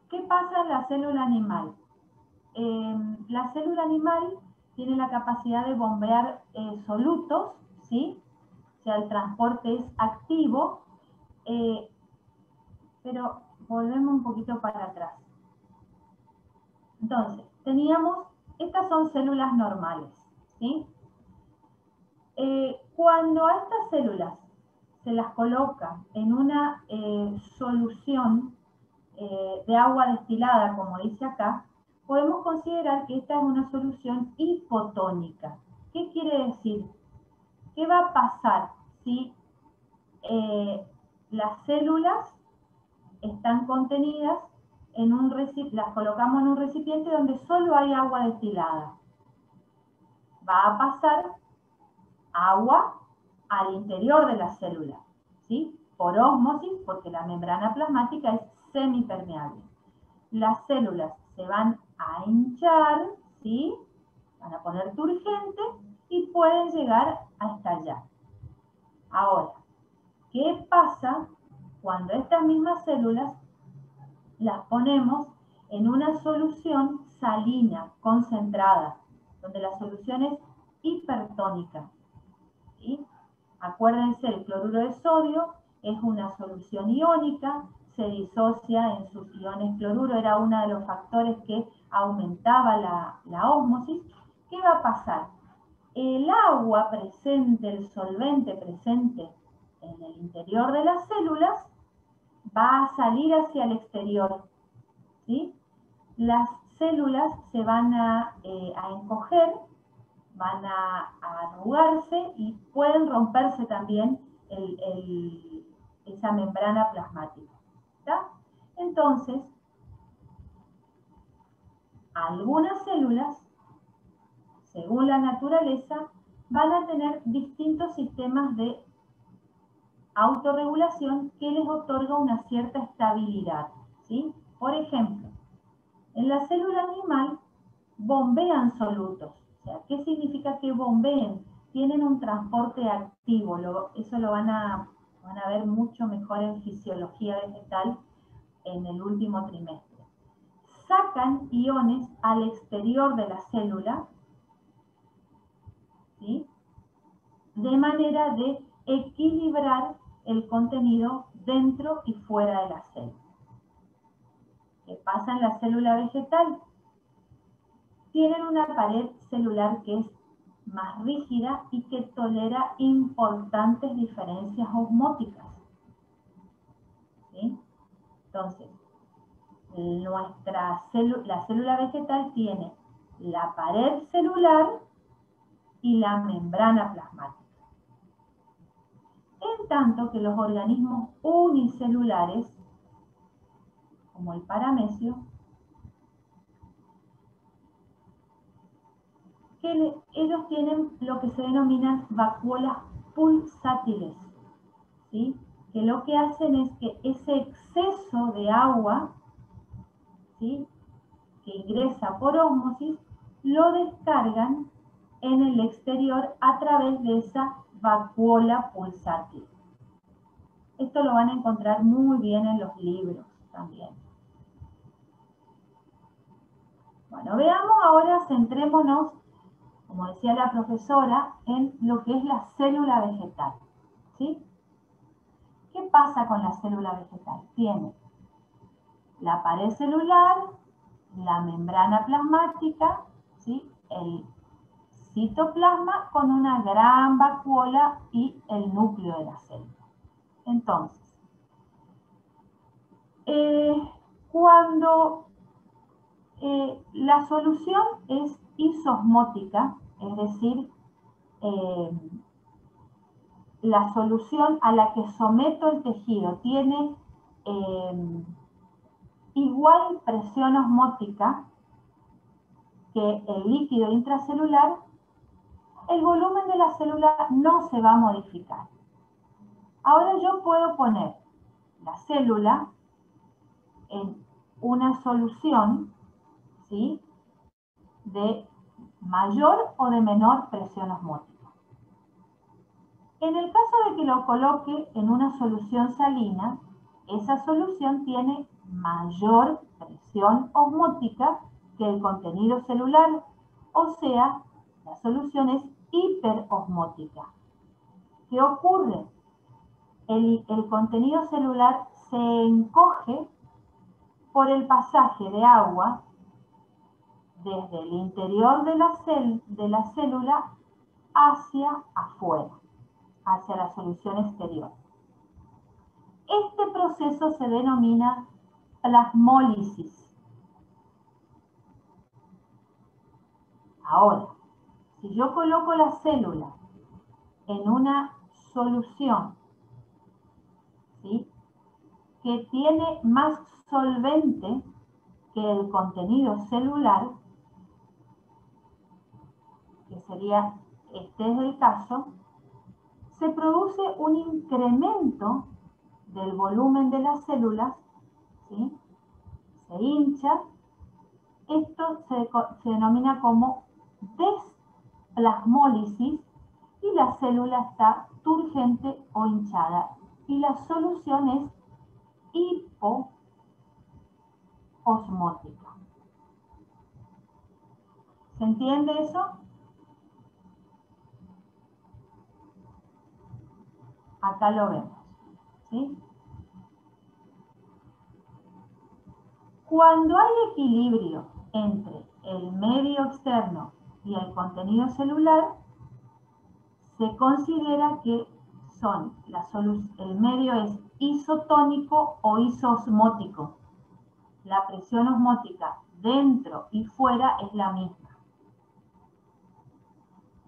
¿qué pasa en la célula animal? La célula animal tiene la capacidad de bombear solutos, ¿sí? O sea, el transporte es activo, pero volvemos un poquito para atrás. Entonces, estas son células normales, ¿sí? Cuando a estas células se las coloca en una solución de agua destilada, como dice acá, podemos considerar que esta es una solución hipotónica. ¿Qué quiere decir? ¿Qué va a pasar si las células están contenidas en un recipiente, las colocamos en un recipiente donde solo hay agua destilada? Va a pasar agua al interior de la célula, ¿sí? Por ósmosis, porque la membrana plasmática es semipermeable. Las células se van a hinchar, ¿sí? Van a poner turgente y pueden llegar a estallar. Ahora, ¿qué pasa cuando estas mismas células las ponemos en una solución salina, concentrada, donde la solución es hipertónica? ¿Sí? Acuérdense, el cloruro de sodio es una solución iónica, se disocia en sus iones cloruro, era uno de los factores que aumentaba la ósmosis. ¿Qué va a pasar? El agua presente, el solvente presente en el interior de las células, va a salir hacia el exterior, ¿sí? Las células se van a encoger, van a arrugarse y pueden romperse también esa membrana plasmática. ¿Está? Entonces, algunas células, según la naturaleza, van a tener distintos sistemas de autorregulación que les otorga una cierta estabilidad, ¿sí? Por ejemplo, en la célula animal bombean solutos. O sea, ¿qué significa que bombeen? Tienen un transporte activo, eso lo van a ver mucho mejor en fisiología vegetal, en el último trimestre. Sacan iones al exterior de la célula, ¿sí? De manera de equilibrar el contenido dentro y fuera de la célula. ¿Qué pasa en la célula vegetal? Tienen una pared celular que es más rígida y que tolera importantes diferencias osmóticas, ¿sí? Entonces, la célula vegetal tiene la pared celular y la membrana plasmática. En tanto que los organismos unicelulares, como el paramecio, ellos tienen lo que se denominan vacuolas pulsátiles, ¿sí? Que lo que hacen es que ese exceso de agua, ¿sí?, que ingresa por ósmosis, lo descargan en el exterior a través de esa vacuola pulsátil. Esto lo van a encontrar muy bien en los libros también. Bueno, veamos ahora, centrémonos, como decía la profesora, en lo que es la célula vegetal, ¿sí? ¿Qué pasa con la célula vegetal? Tiene la pared celular, la membrana plasmática, ¿sí?, el citoplasma con una gran vacuola y el núcleo de la célula. Entonces, cuando la solución es isosmótica, es decir, la solución a la que someto el tejido tiene igual presión osmótica que el líquido intracelular, el volumen de la célula no se va a modificar. Ahora yo puedo poner la célula en una solución, ¿sí?, de mayor o de menor presión osmótica. En el caso de que lo coloque en una solución salina, esa solución tiene mayor presión osmótica que el contenido celular, o sea, la solución es hiperosmótica. ¿Qué ocurre? El contenido celular se encoge por el pasaje de agua desde el interior de la célula hacia afuera, hacia la solución exterior. Este proceso se denomina plasmólisis. Ahora, si yo coloco la célula en una solución, ¿sí?, que tiene más solvente que el contenido celular, que sería, este es el caso, se produce un incremento del volumen de las células, ¿sí?, se hincha. Esto se denomina como desplasmólisis y la célula está turgente o hinchada. Y la solución es hipoosmótica. ¿Se entiende eso? Acá lo vemos, ¿sí? Cuando hay equilibrio entre el medio externo y el contenido celular, se considera que el medio es isotónico o isoosmótico. La presión osmótica dentro y fuera es la misma.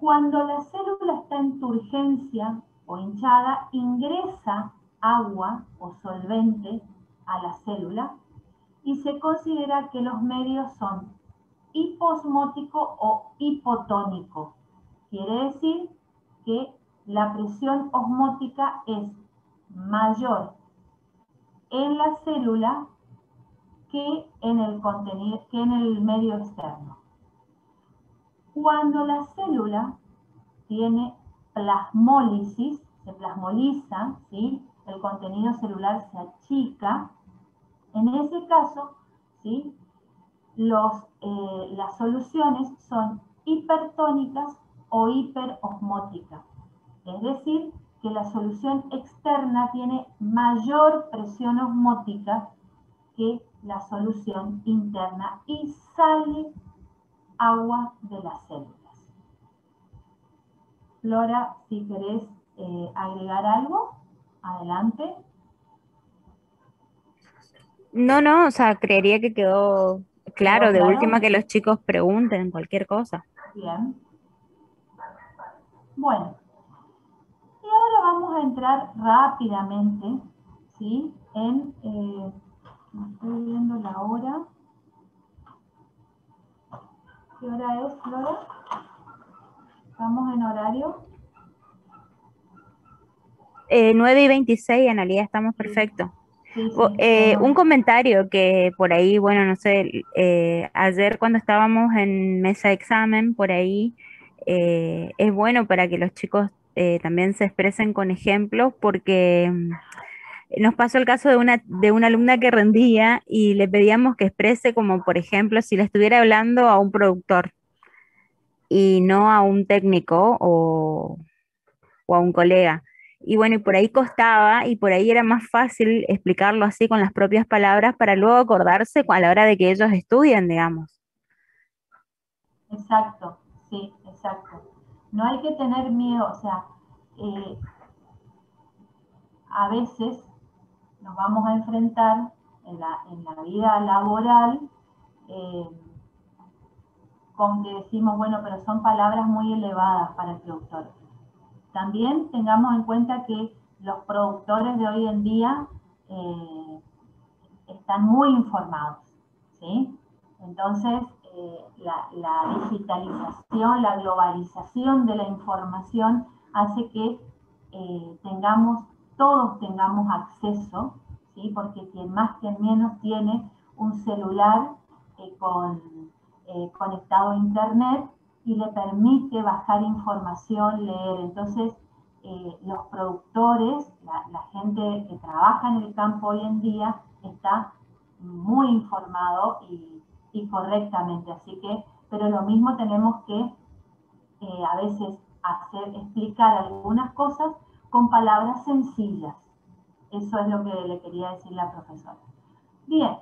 Cuando la célula está en turgencia o hinchada, ingresa agua o solvente a la célula y se considera que los medios son hiposmótico o hipotónico. Quiere decir que la presión osmótica es mayor en la célula que en el medio externo. Cuando la célula tiene plasmólisis, se plasmoliza, ¿sí?, el contenido celular se achica, En ese caso, ¿sí? Las soluciones son hipertónicas o hiperosmóticas. Es decir, que la solución externa tiene mayor presión osmótica que la solución interna y sale agua de las células. Flora, si querés agregar algo, adelante. No, o sea, creería que quedó claro. ¿Quedó De claro? última que los chicos pregunten cualquier cosa. Bien. Bueno, y ahora vamos a entrar rápidamente, ¿sí? Estoy viendo la hora. ¿Qué hora es, Flora? ¿Estamos en horario? 9:26, Analía, estamos perfectos. Sí, Un comentario que por ahí, bueno, no sé, ayer cuando estábamos en mesa de examen, por ahí, es bueno para que los chicos también se expresen con ejemplos, porque nos pasó el caso de una alumna que rendía y le pedíamos que exprese como, por ejemplo, si le estuviera hablando a un productor y no a un técnico o a un colega. Y bueno, y por ahí costaba y por ahí era más fácil explicarlo así con las propias palabras para luego acordarse a la hora de que ellos estudian, digamos. exacto, sí, exacto. No hay que tener miedo, o sea, eh, a veces nos vamos a enfrentar en la vida laboral eh, con que decimos, bueno, pero son palabras muy elevadas para el productor. También tengamos en cuenta que los productores de hoy en día están muy informados, ¿sí? Entonces, la digitalización, la globalización de la información hace que todos tengamos acceso, ¿sí? Porque quien más, quien menos tiene un celular conectado a internet y le permite bajar información, leer. Entonces, los productores, la gente que trabaja en el campo hoy en día, está muy informado y correctamente. Así que, pero lo mismo tenemos que a veces explicar algunas cosas con palabras sencillas. Eso es lo que le quería decir la profesora. Bien,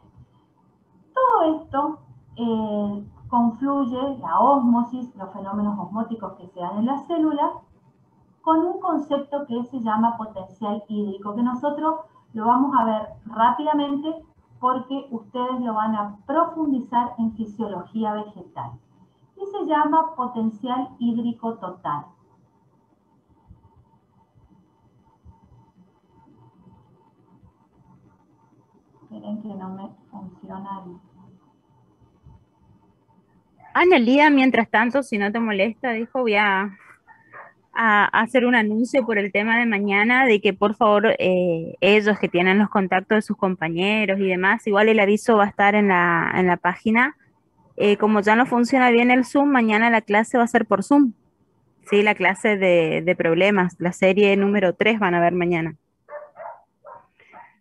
todo esto confluye, la ósmosis, los fenómenos osmóticos que se dan en las células, con un concepto que se llama potencial hídrico, que nosotros lo vamos a ver rápidamente porque ustedes lo van a profundizar en fisiología vegetal. Y se llama potencial hídrico total. Esperen que no me funciona el... Analía, mientras tanto, si no te molesta, dijo, voy a hacer un anuncio por el tema de mañana, de que por favor ellos que tienen los contactos de sus compañeros y demás, igual el aviso va a estar en la página. Como ya no funciona bien el Zoom, mañana la clase va a ser por Zoom. Sí, la clase de problemas, la serie número 3 van a ver mañana.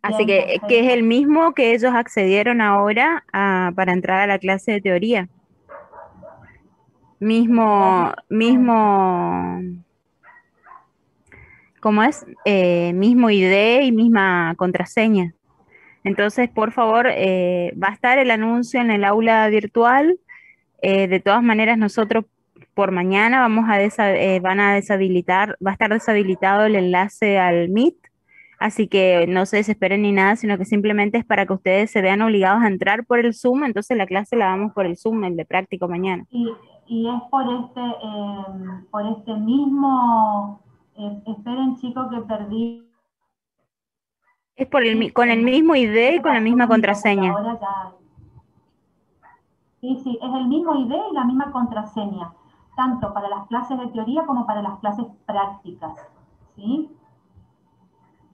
Así Bien, que es el perfecto. mismo que ellos accedieron ahora para entrar a la clase de teoría. Mismo, ¿cómo es? Mismo ID y misma contraseña. Entonces, por favor, va a estar el anuncio en el aula virtual. De todas maneras, nosotros por mañana van a deshabilitar, va a estar deshabilitado el enlace al Meet. Así que no se desesperen ni nada, sino que simplemente es para que ustedes se vean obligados a entrar por el Zoom. Entonces la clase la damos por el Zoom, el de práctico mañana. Y es por este mismo, esperen chicos que perdí. Es con el mismo ID y con la misma Con mi contraseña. computadora ya. Sí, es el mismo ID y la misma contraseña, tanto para las clases de teoría como para las clases prácticas, ¿sí?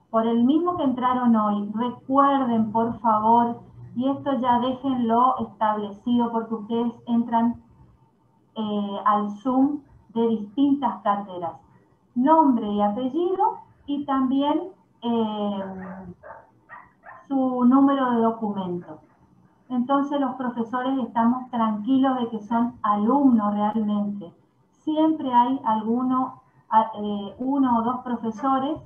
Por el mismo que entraron hoy, recuerden por favor, y esto ya déjenlo establecido porque ustedes entran al Zoom de distintas cátedras, nombre y apellido y también su número de documento. Entonces los profesores estamos tranquilos de que son alumnos realmente. Siempre hay uno o dos profesores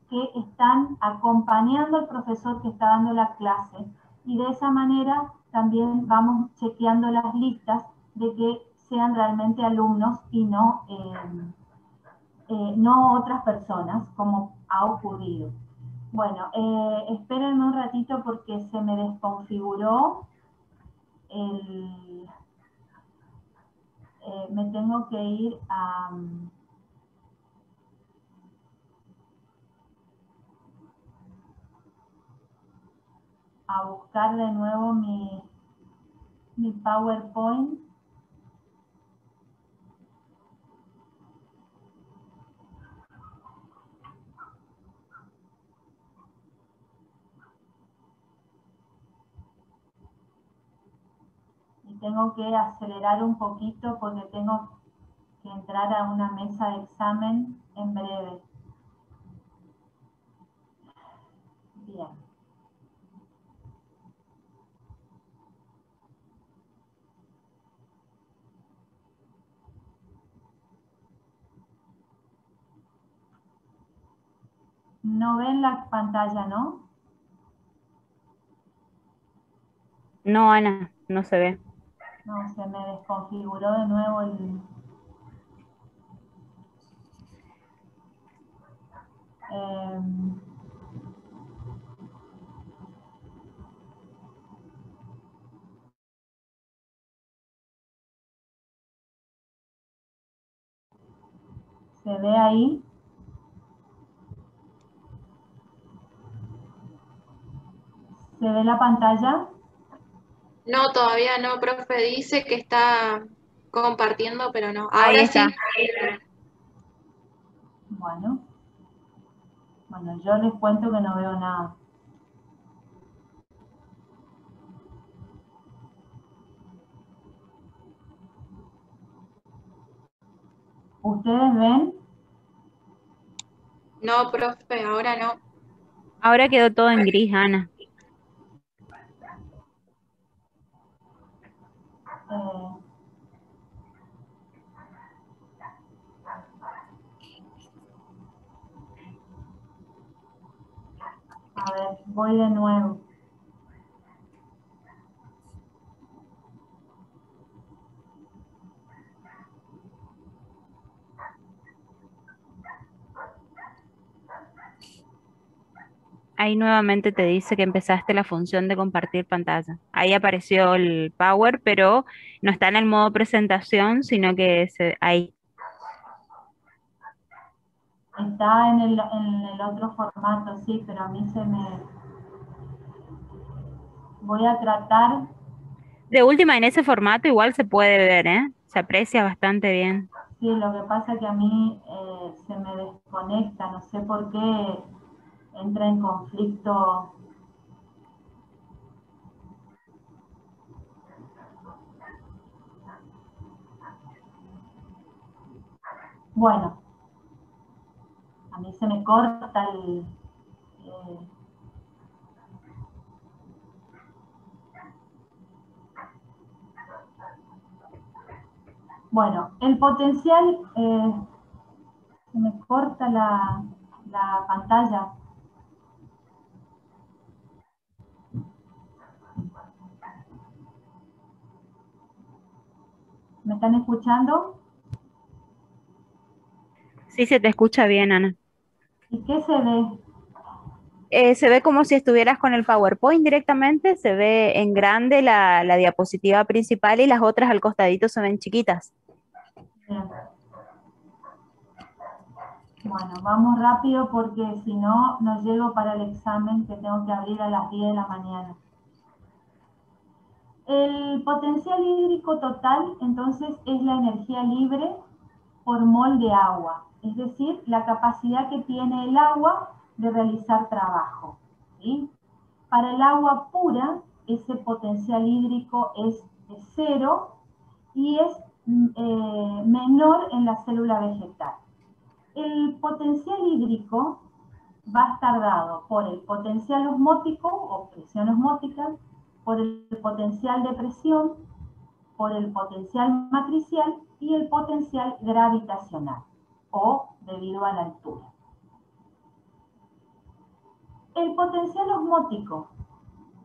que están acompañando al profesor que está dando la clase, y de esa manera también vamos chequeando las listas de que sean realmente alumnos y no otras personas, como ha ocurrido. Bueno, espérenme un ratito porque se me desconfiguró me tengo que ir a buscar de nuevo mi PowerPoint. Y tengo que acelerar un poquito porque tengo que entrar a una mesa de examen en breve. Bien. No ven la pantalla, ¿no? No, Ana, no se ve. No, se me desconfiguró de nuevo el... ¿se ve ahí? ¿Se ve la pantalla? No, todavía no, profe. Dice que está compartiendo, pero no. Ahí Ahora sí. está. Bueno, yo les cuento que no veo nada. ¿Ustedes ven? No, profe, ahora no. Ahora quedó todo en gris, Ana. A ver, voy de nuevo. Ahí nuevamente te dice que empezaste la función de compartir pantalla. Ahí apareció el Power, pero no está en el modo presentación, sino que ahí. Está en el otro formato, sí, pero a mí se me... Voy a tratar... De última, en ese formato igual se puede ver, ¿eh? Se aprecia bastante bien. Sí, lo que pasa es que a mí se me desconecta, no sé por qué entra en conflicto. Bueno, a mí se me corta el... bueno, el potencial... se me corta la pantalla. ¿Me están escuchando? Sí, se te escucha bien, Ana. ¿Y qué se ve? Se ve como si estuvieras con el PowerPoint directamente, se ve en grande la diapositiva principal y las otras al costadito se ven chiquitas. Bien. Bueno, vamos rápido porque si no, no llego para el examen que tengo que abrir a las 10 de la mañana. El potencial hídrico total, entonces, es la energía libre por mol de agua, es decir, la capacidad que tiene el agua de realizar trabajo, ¿sí? Para el agua pura, ese potencial hídrico es de 0 y es menor en la célula vegetal. El potencial hídrico va a estar dado por el potencial osmótico o presión osmótica, por el potencial de presión, por el potencial matricial y el potencial gravitacional, o debido a la altura. El potencial osmótico,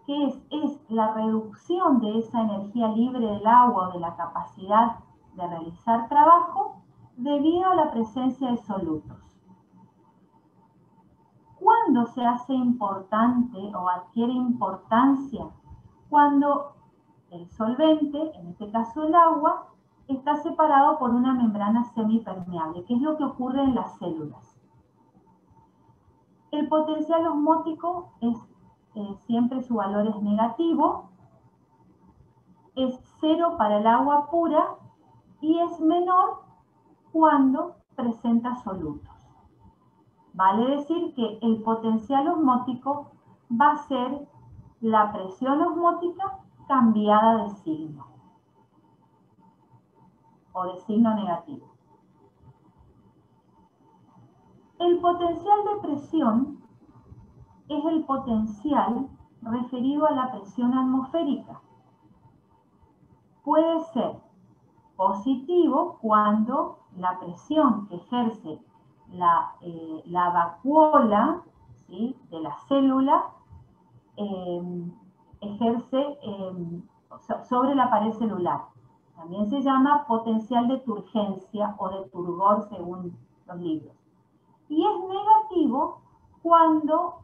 que es la reducción de esa energía libre del agua o de la capacidad de realizar trabajo debido a la presencia de solutos. ¿Cuándo se hace importante o adquiere importancia? Cuando el solvente, en este caso el agua, está separado por una membrana semipermeable, que es lo que ocurre en las células. El potencial osmótico siempre su valor es negativo, es 0 para el agua pura y es menor cuando presenta solutos. Vale decir que el potencial osmótico va a ser la presión osmótica cambiada de signo o de signo negativo. El potencial de presión es el potencial referido a la presión atmosférica. Puede ser positivo cuando la presión que ejerce la vacuola, ¿sí?, de la célula ejerce sobre la pared celular. También se llama potencial de turgencia o de turgor según los libros. Y es negativo cuando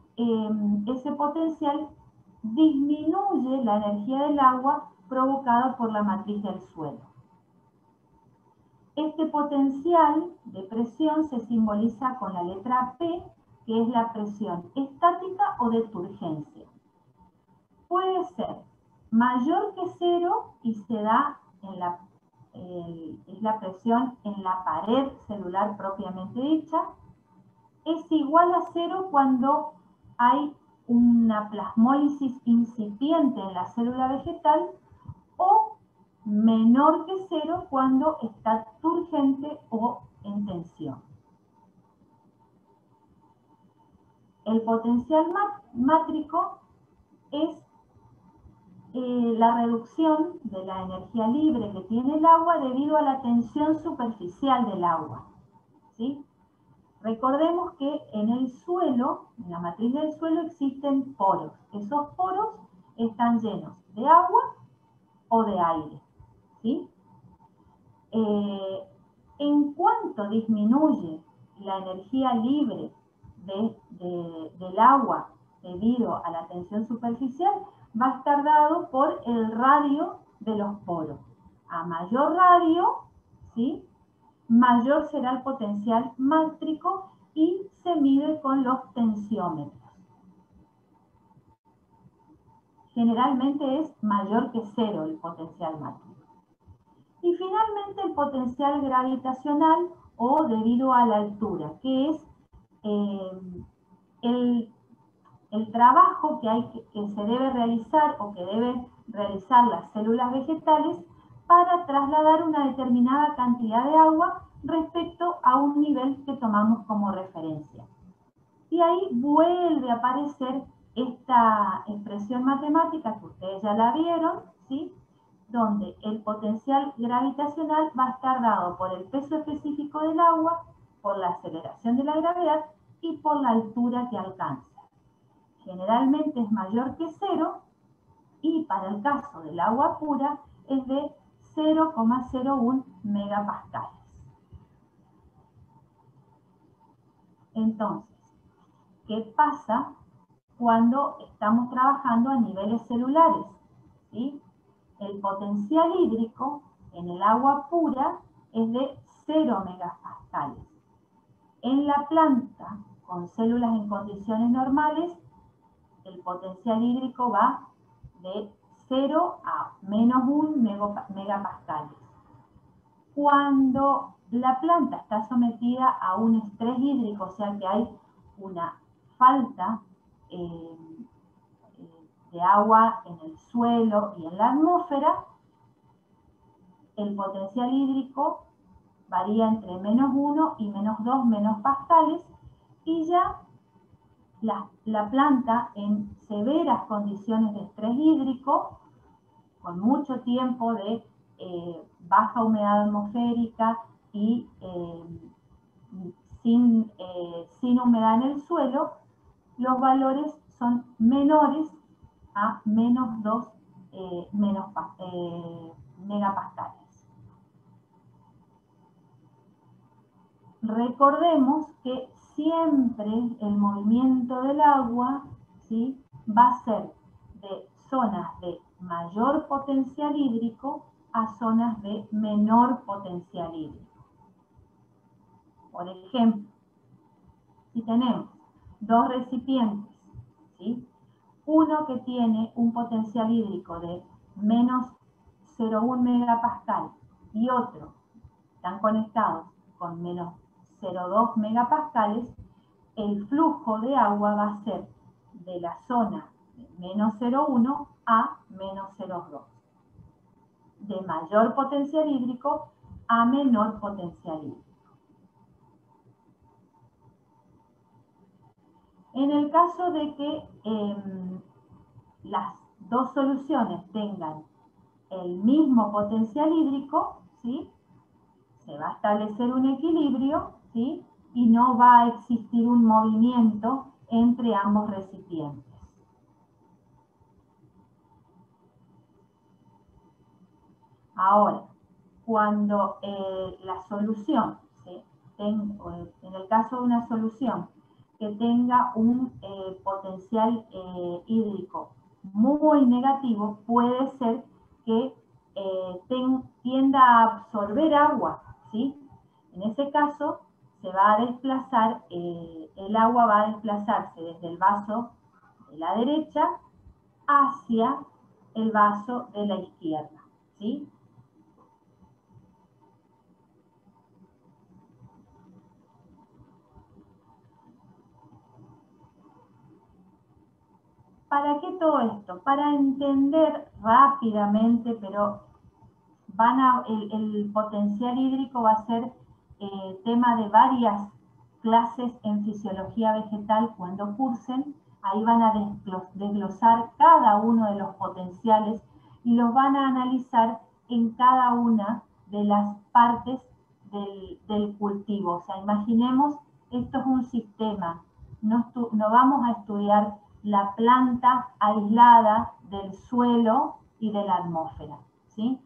ese potencial disminuye la energía del agua provocada por la matriz del suelo. Este potencial de presión se simboliza con la letra P, que es la presión estática o de turgencia. Puede ser mayor que 0 y se da es la presión en la pared celular propiamente dicha. Es igual a 0 cuando hay una plasmólisis incipiente en la célula vegetal o menor que 0 cuando está turgente o en tensión. El potencial mátrico es la reducción de la energía libre que tiene el agua debido a la tensión superficial del agua, ¿sí? Recordemos que en el suelo, en la matriz del suelo, existen poros. Esos poros están llenos de agua o de aire, ¿sí? En cuanto disminuye la energía libre del agua debido a la tensión superficial, va a estar dado por el radio de los poros. A mayor radio, ¿sí?, mayor será el potencial mátrico y se mide con los tensiómetros. Generalmente es mayor que 0 el potencial mátrico. Y finalmente el potencial gravitacional o debido a la altura, que es el trabajo que se debe realizar o que deben realizar las células vegetales para trasladar una determinada cantidad de agua respecto a un nivel que tomamos como referencia. Y ahí vuelve a aparecer esta expresión matemática que ustedes ya la vieron, ¿sí?, donde el potencial gravitacional va a estar dado por el peso específico del agua, por la aceleración de la gravedad y por la altura que alcanza. Generalmente es mayor que 0 y para el caso del agua pura es de 0,01 megapascales. Entonces, ¿qué pasa cuando estamos trabajando a niveles celulares? ¿Sí? El potencial hídrico en el agua pura es de 0 megapascales. En la planta, con células en condiciones normales, el potencial hídrico va de 0 a menos 1 megapascales. Cuando la planta está sometida a un estrés hídrico, o sea que hay una falta de agua en el suelo y en la atmósfera, el potencial hídrico varía entre menos 1 y menos 2 megapascales y ya la planta en severas condiciones de estrés hídrico, con mucho tiempo de baja humedad atmosférica y sin humedad en el suelo, los valores son menores a menos 2 megapascales. Recordemos que siempre el movimiento del agua, ¿sí?, va a ser de zonas de mayor potencial hídrico a zonas de menor potencial hídrico. Por ejemplo, si tenemos dos recipientes, ¿sí?, uno que tiene un potencial hídrico de menos 0,1 megapascal y otro, están conectados con menos 0,2 megapascales, el flujo de agua va a ser de la zona de menos 0,1 a menos 0,2. De mayor potencial hídrico a menor potencial hídrico. En el caso de que las dos soluciones tengan el mismo potencial hídrico, ¿sí?, se va a establecer un equilibrio, ¿sí?, y no va a existir un movimiento entre ambos recipientes. Ahora, cuando la solución, ¿sí?, en el caso de una solución que tenga un potencial hídrico muy negativo, puede ser que tienda a absorber agua, ¿sí? En ese caso, se va a desplazar, el agua va a desplazarse desde el vaso de la derecha hacia el vaso de la izquierda, ¿sí? ¿Para qué todo esto? Para entender rápidamente, pero el potencial hídrico va a ser tema de varias clases en fisiología vegetal cuando cursen. Ahí van a desglosar cada uno de los potenciales y los van a analizar en cada una de las partes del cultivo. O sea, imaginemos, esto es un sistema. No vamos a estudiar la planta aislada del suelo y de la atmósfera, ¿sí?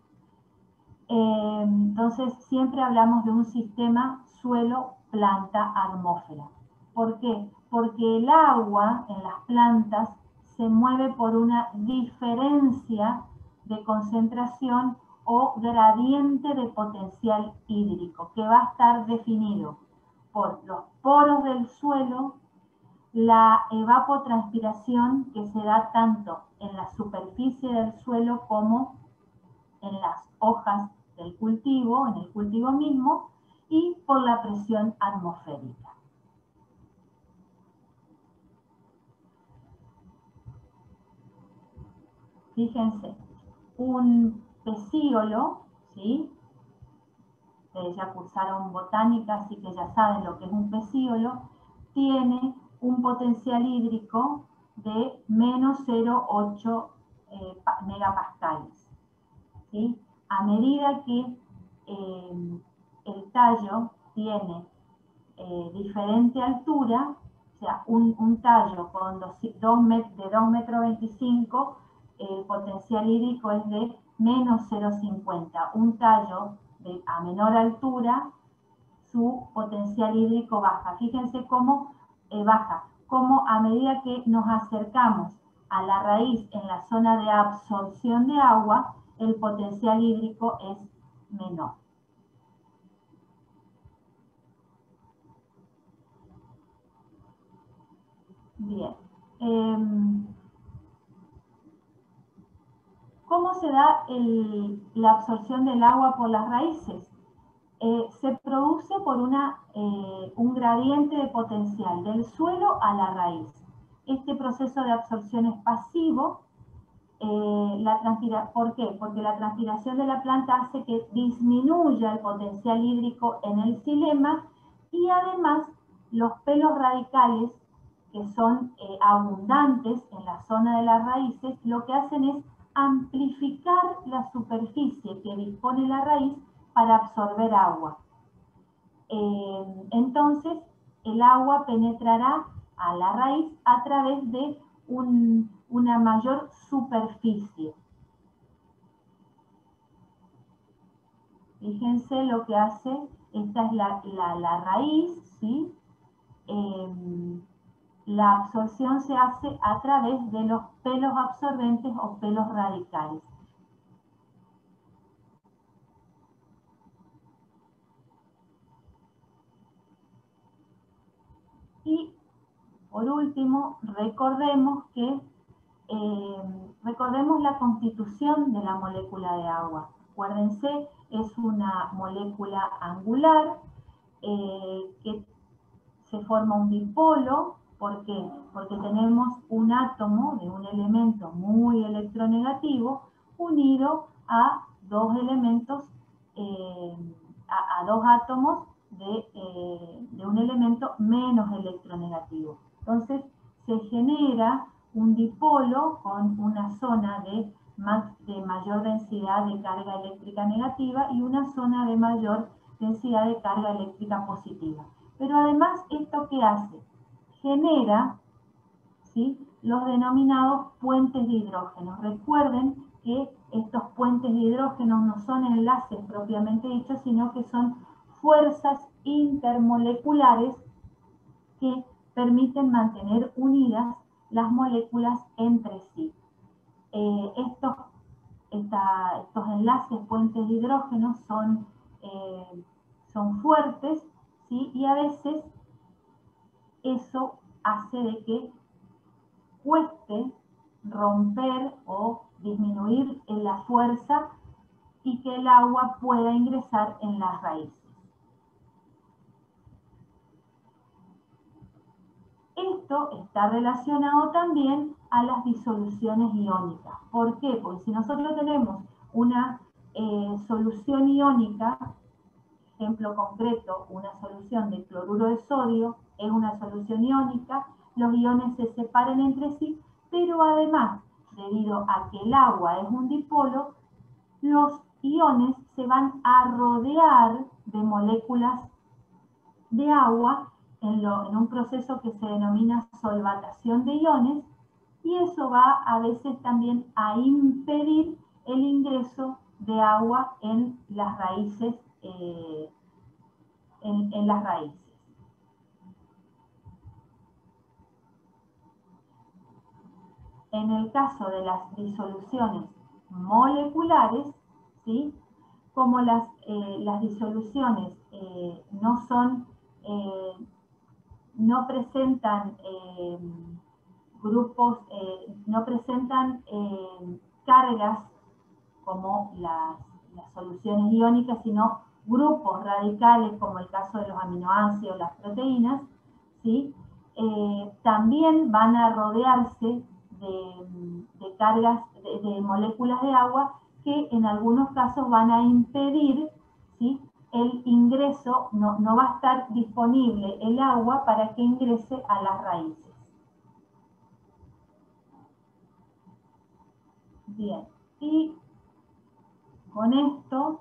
Entonces, siempre hablamos de un sistema suelo, planta, atmósfera. ¿Por qué? Porque el agua en las plantas se mueve por una diferencia de concentración o gradiente de potencial hídrico, que va a estar definido por los poros del suelo, la evapotranspiración que se da tanto en la superficie del suelo como en las hojas del cultivo, en el cultivo mismo, y por la presión atmosférica. Fíjense, un pecíolo, ¿sí?, ya cursaron botánica, así que ya saben lo que es un pecíolo, tiene un potencial hídrico de menos 0,8 megapascales, ¿sí? A medida que el tallo tiene diferente altura, o sea, un tallo con de 2,25 metros, el potencial hídrico es de menos 0,50. Un tallo a menor altura, su potencial hídrico baja. Fíjense cómo baja, cómo a medida que nos acercamos a la raíz en la zona de absorción de agua, el potencial hídrico es menor. Bien. ¿Cómo se da la absorción del agua por las raíces? Se produce por un gradiente de potencial del suelo a la raíz. Este proceso de absorción es pasivo. ¿Por qué? Porque la transpiración de la planta hace que disminuya el potencial hídrico en el xilema y además los pelos radicales que son abundantes en la zona de las raíces, lo que hacen es amplificar la superficie que dispone la raíz para absorber agua. Entonces, el agua penetrará a la raíz a través de una mayor superficie. Fíjense lo que hace, esta es la raíz, ¿sí? La absorción se hace a través de los pelos absorbentes o pelos radicales. Y por último, recordemos la constitución de la molécula de agua. Acuérdense, es una molécula angular que se forma un dipolo. ¿Por qué? Porque tenemos un átomo de un elemento muy electronegativo unido a dos elementos, a dos átomos de un elemento menos electronegativo. Entonces se genera un dipolo con una zona de mayor densidad de carga eléctrica negativa y una zona de mayor densidad de carga eléctrica positiva. Pero además, ¿esto qué hace? Genera, ¿sí?, los denominados puentes de hidrógeno. Recuerden que estos puentes de hidrógeno no son enlaces propiamente dichos, sino que son fuerzas intermoleculares que permiten mantener unidas las moléculas entre sí. Estos enlaces puentes de hidrógeno son fuertes, ¿sí? Y a veces eso hace de que cueste romper o disminuir en la fuerza y que el agua pueda ingresar en las raíces. Esto está relacionado también a las disoluciones iónicas. ¿Por qué? Porque si nosotros tenemos una solución iónica, ejemplo concreto, una solución de cloruro de sodio, es una solución iónica, los iones se separan entre sí, pero además, debido a que el agua es un dipolo, los iones se van a rodear de moléculas de agua en un proceso que se denomina solvatación de iones, y eso va a veces también a impedir el ingreso de agua en las raíces, en las raíces. En el caso de las disoluciones moleculares, ¿sí?, como las disoluciones no presentan grupos, no presentan cargas como las soluciones iónicas, sino grupos radicales, como el caso de los aminoácidos, las proteínas, ¿sí? También van a rodearse de cargas, de moléculas de agua que en algunos casos van a impedir, ¿sí?, el ingreso, no va a estar disponible el agua para que ingrese a las raíces. Bien, y con esto,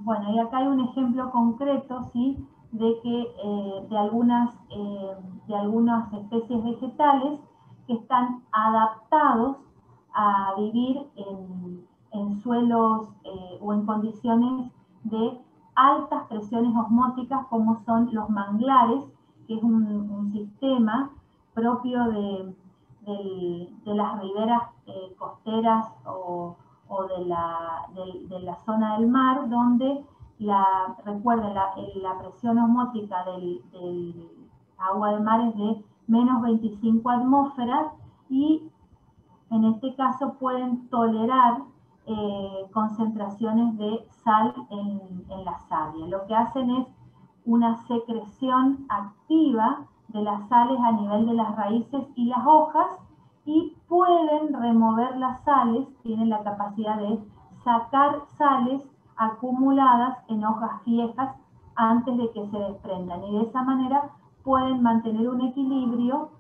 bueno, y acá hay un ejemplo concreto, ¿sí?, de que de algunas especies vegetales que están adaptados a vivir en suelos o en condiciones de altas presiones osmóticas, como son los manglares, que es un sistema propio de las riberas costeras o de la zona del mar, donde recuerden, la presión osmótica del agua del mar es de menos 25 atmósferas, y en este caso pueden tolerar concentraciones de sal en la savia. Lo que hacen es una secreción activa de las sales a nivel de las raíces y las hojas, y pueden remover las sales, tienen la capacidad de sacar sales acumuladas en hojas viejas antes de que se desprendan, y de esa manera pueden mantener un equilibrio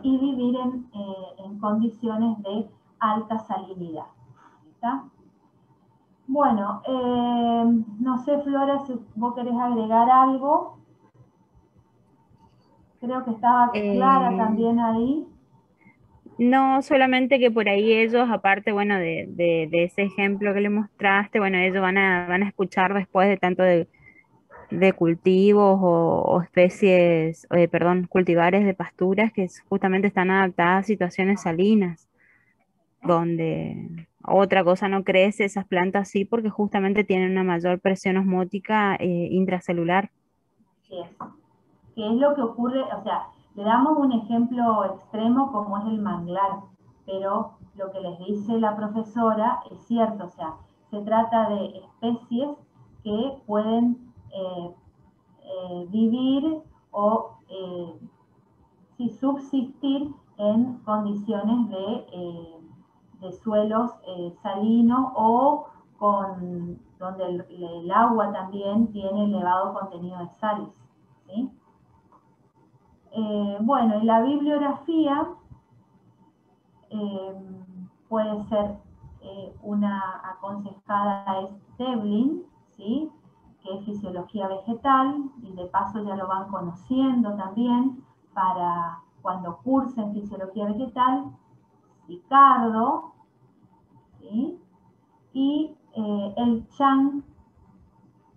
y vivir en condiciones de alta salinidad. ¿Está? Bueno, no sé, Flora, si vos querés agregar algo. Creo que estaba clara también ahí. No, solamente que por ahí ellos, aparte, bueno, de ese ejemplo que le mostraste, bueno, ellos van a escuchar después de tanto de cultivos o especies, perdón, cultivares de pasturas que justamente están adaptadas a situaciones salinas, donde otra cosa no crece, esas plantas sí, porque justamente tienen una mayor presión osmótica intracelular. Así es. ¿Qué es lo que ocurre? O sea, le damos un ejemplo extremo como es el manglar, pero lo que les dice la profesora es cierto, o sea, se trata de especies que pueden vivir o subsistir en condiciones de suelos salinos o donde el agua también tiene elevado contenido de sales, ¿sí? Bueno, y la bibliografía puede ser una aconsejada es Devlin, ¿sí? Que es fisiología vegetal, y de paso ya lo van conociendo también para cuando cursen fisiología vegetal, Ricardo, ¿sí? Y el Chang,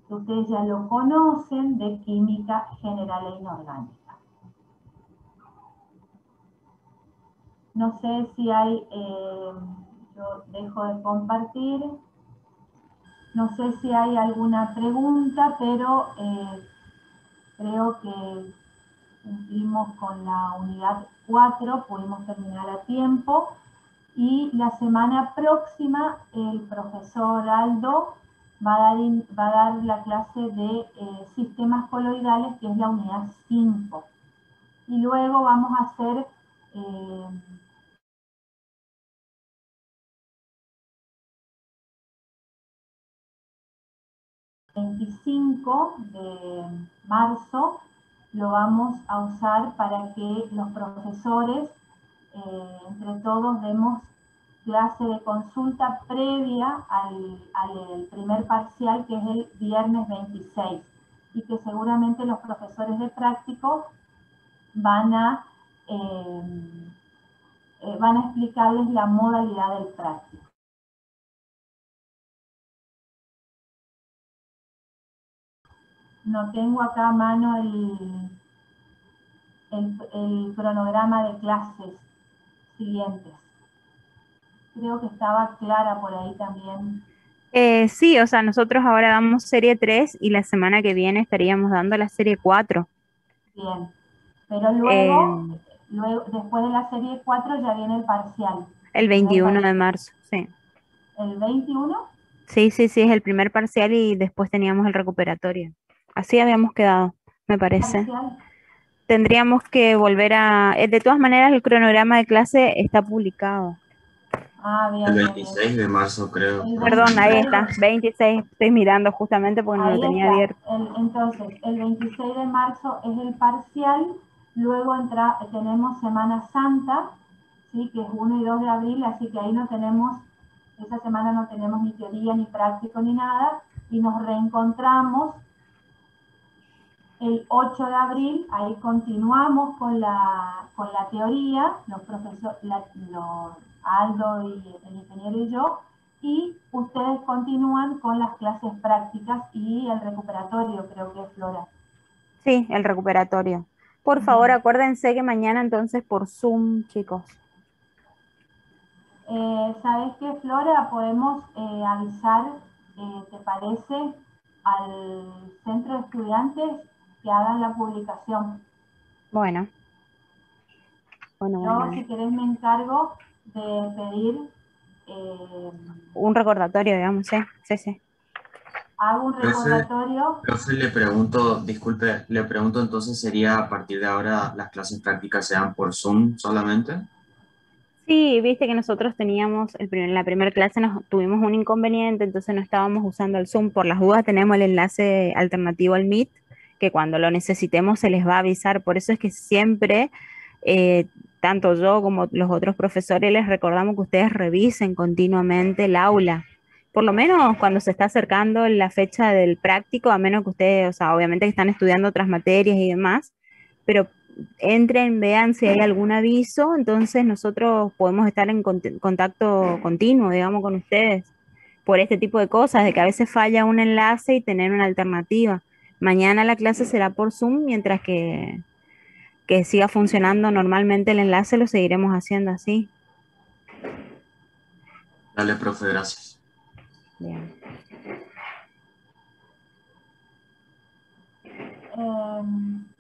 que ustedes ya lo conocen, de química general e inorgánica. No sé si hay, yo dejo de compartir, no sé si hay alguna pregunta, pero creo que cumplimos con la unidad 4, pudimos terminar a tiempo, y la semana próxima el profesor Aldo va a dar la clase de sistemas coloidales, que es la unidad 5, y luego vamos a hacer 25 de marzo lo vamos a usar para que los profesores, entre todos, demos clase de consulta previa al primer parcial, que es el viernes 26, y que seguramente los profesores de práctico van a explicarles la modalidad del práctico. No tengo acá a mano el cronograma de clases siguientes. Creo que estaba clara por ahí también. Sí, o sea, nosotros ahora damos serie 3 y la semana que viene estaríamos dando la serie 4. Bien, pero luego, después de la serie 4 ya viene el parcial. El 21 de marzo, sí. ¿El 21? Sí, sí, sí, es el primer parcial y después teníamos el recuperatorio. Así habíamos quedado, me parece. ¿Parcial? Tendríamos que volver de todas maneras, el cronograma de clase está publicado. Ah, bien, El bien, 26 bien. de marzo, creo. Perdón, ahí está, 26, estoy mirando justamente porque no Ahí lo tenía está. abierto. Entonces, el 26 de marzo es el parcial, luego tenemos Semana Santa, ¿sí? Que es 1 y 2 de abril, así que ahí no tenemos, esa semana no tenemos ni teoría, ni práctico, ni nada, y nos reencontramos el 8 de abril, ahí continuamos con la teoría, los profesores, Aldo y el ingeniero y yo, y ustedes continúan con las clases prácticas y el recuperatorio, creo que es Flora. Sí, el recuperatorio. Por favor, acuérdense que mañana entonces por Zoom, chicos. ¿Sabes qué, Flora? Podemos avisar, ¿te parece? Al centro de estudiantes que hagan la publicación. Bueno. Yo, si querés, me encargo de pedir un recordatorio, digamos, sí, sí, sí. Hago un recordatorio. Profe, le pregunto, disculpe, le pregunto entonces, ¿sería a partir de ahora las clases prácticas sean por Zoom solamente? Sí, viste que nosotros teníamos, la primera clase tuvimos un inconveniente, entonces no estábamos usando el Zoom. Por las dudas tenemos el enlace alternativo al Meet que cuando lo necesitemos se les va a avisar. Por eso es que siempre, tanto yo como los otros profesores, les recordamos que ustedes revisen continuamente el aula. Por lo menos cuando se está acercando la fecha del práctico, a menos que ustedes, o sea, obviamente que están estudiando otras materias y demás, pero entren, vean si hay algún aviso, entonces nosotros podemos estar en contacto continuo, digamos, con ustedes por este tipo de cosas, de que a veces falla un enlace y tener una alternativa. Mañana la clase será por Zoom, mientras que siga funcionando normalmente el enlace, lo seguiremos haciendo así. Dale, profe, gracias. Bien.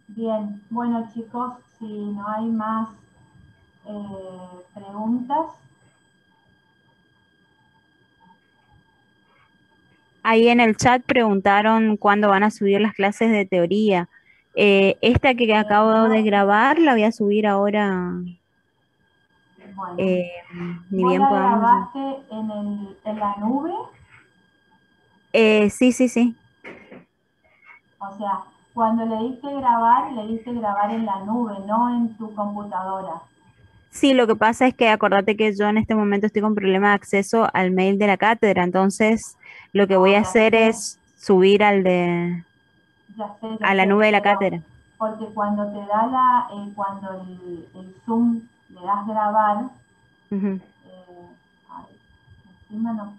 Bien, bueno chicos, si no hay más preguntas. Ahí en el chat preguntaron cuándo van a subir las clases de teoría. Esta que acabo de grabar la voy a subir ahora, Bueno, ni ¿vos bien la podamos. grabaste en la nube? Sí, sí, sí. O sea, cuando le diste grabar en la nube, no en tu computadora. Sí, lo que pasa es que acordate que yo en este momento estoy con problema de acceso al mail de la cátedra, entonces lo que voy a Ya hacer sé, es subir al de ya a la sé, nube de la pero cátedra. porque cuando te da cuando el Zoom le das grabar, Ujú. ay, encima no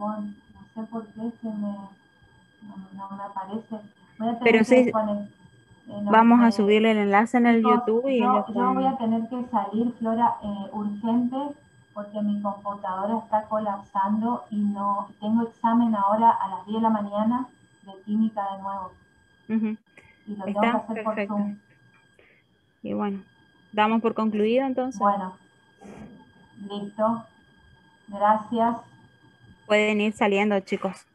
sé por qué no me aparece. Voy a Pero tener que sí, vamos a subirle el enlace en el chicos, YouTube y lo yo voy pueden. a tener que salir, Flora, urgente, porque mi computadora está colapsando y no tengo examen ahora a las 10 de la mañana de química de nuevo. Ujú. Y lo tengo que Está hacer por perfecto. Zoom. Y bueno, damos por concluido entonces. Bueno, listo. Gracias. Pueden ir saliendo, chicos.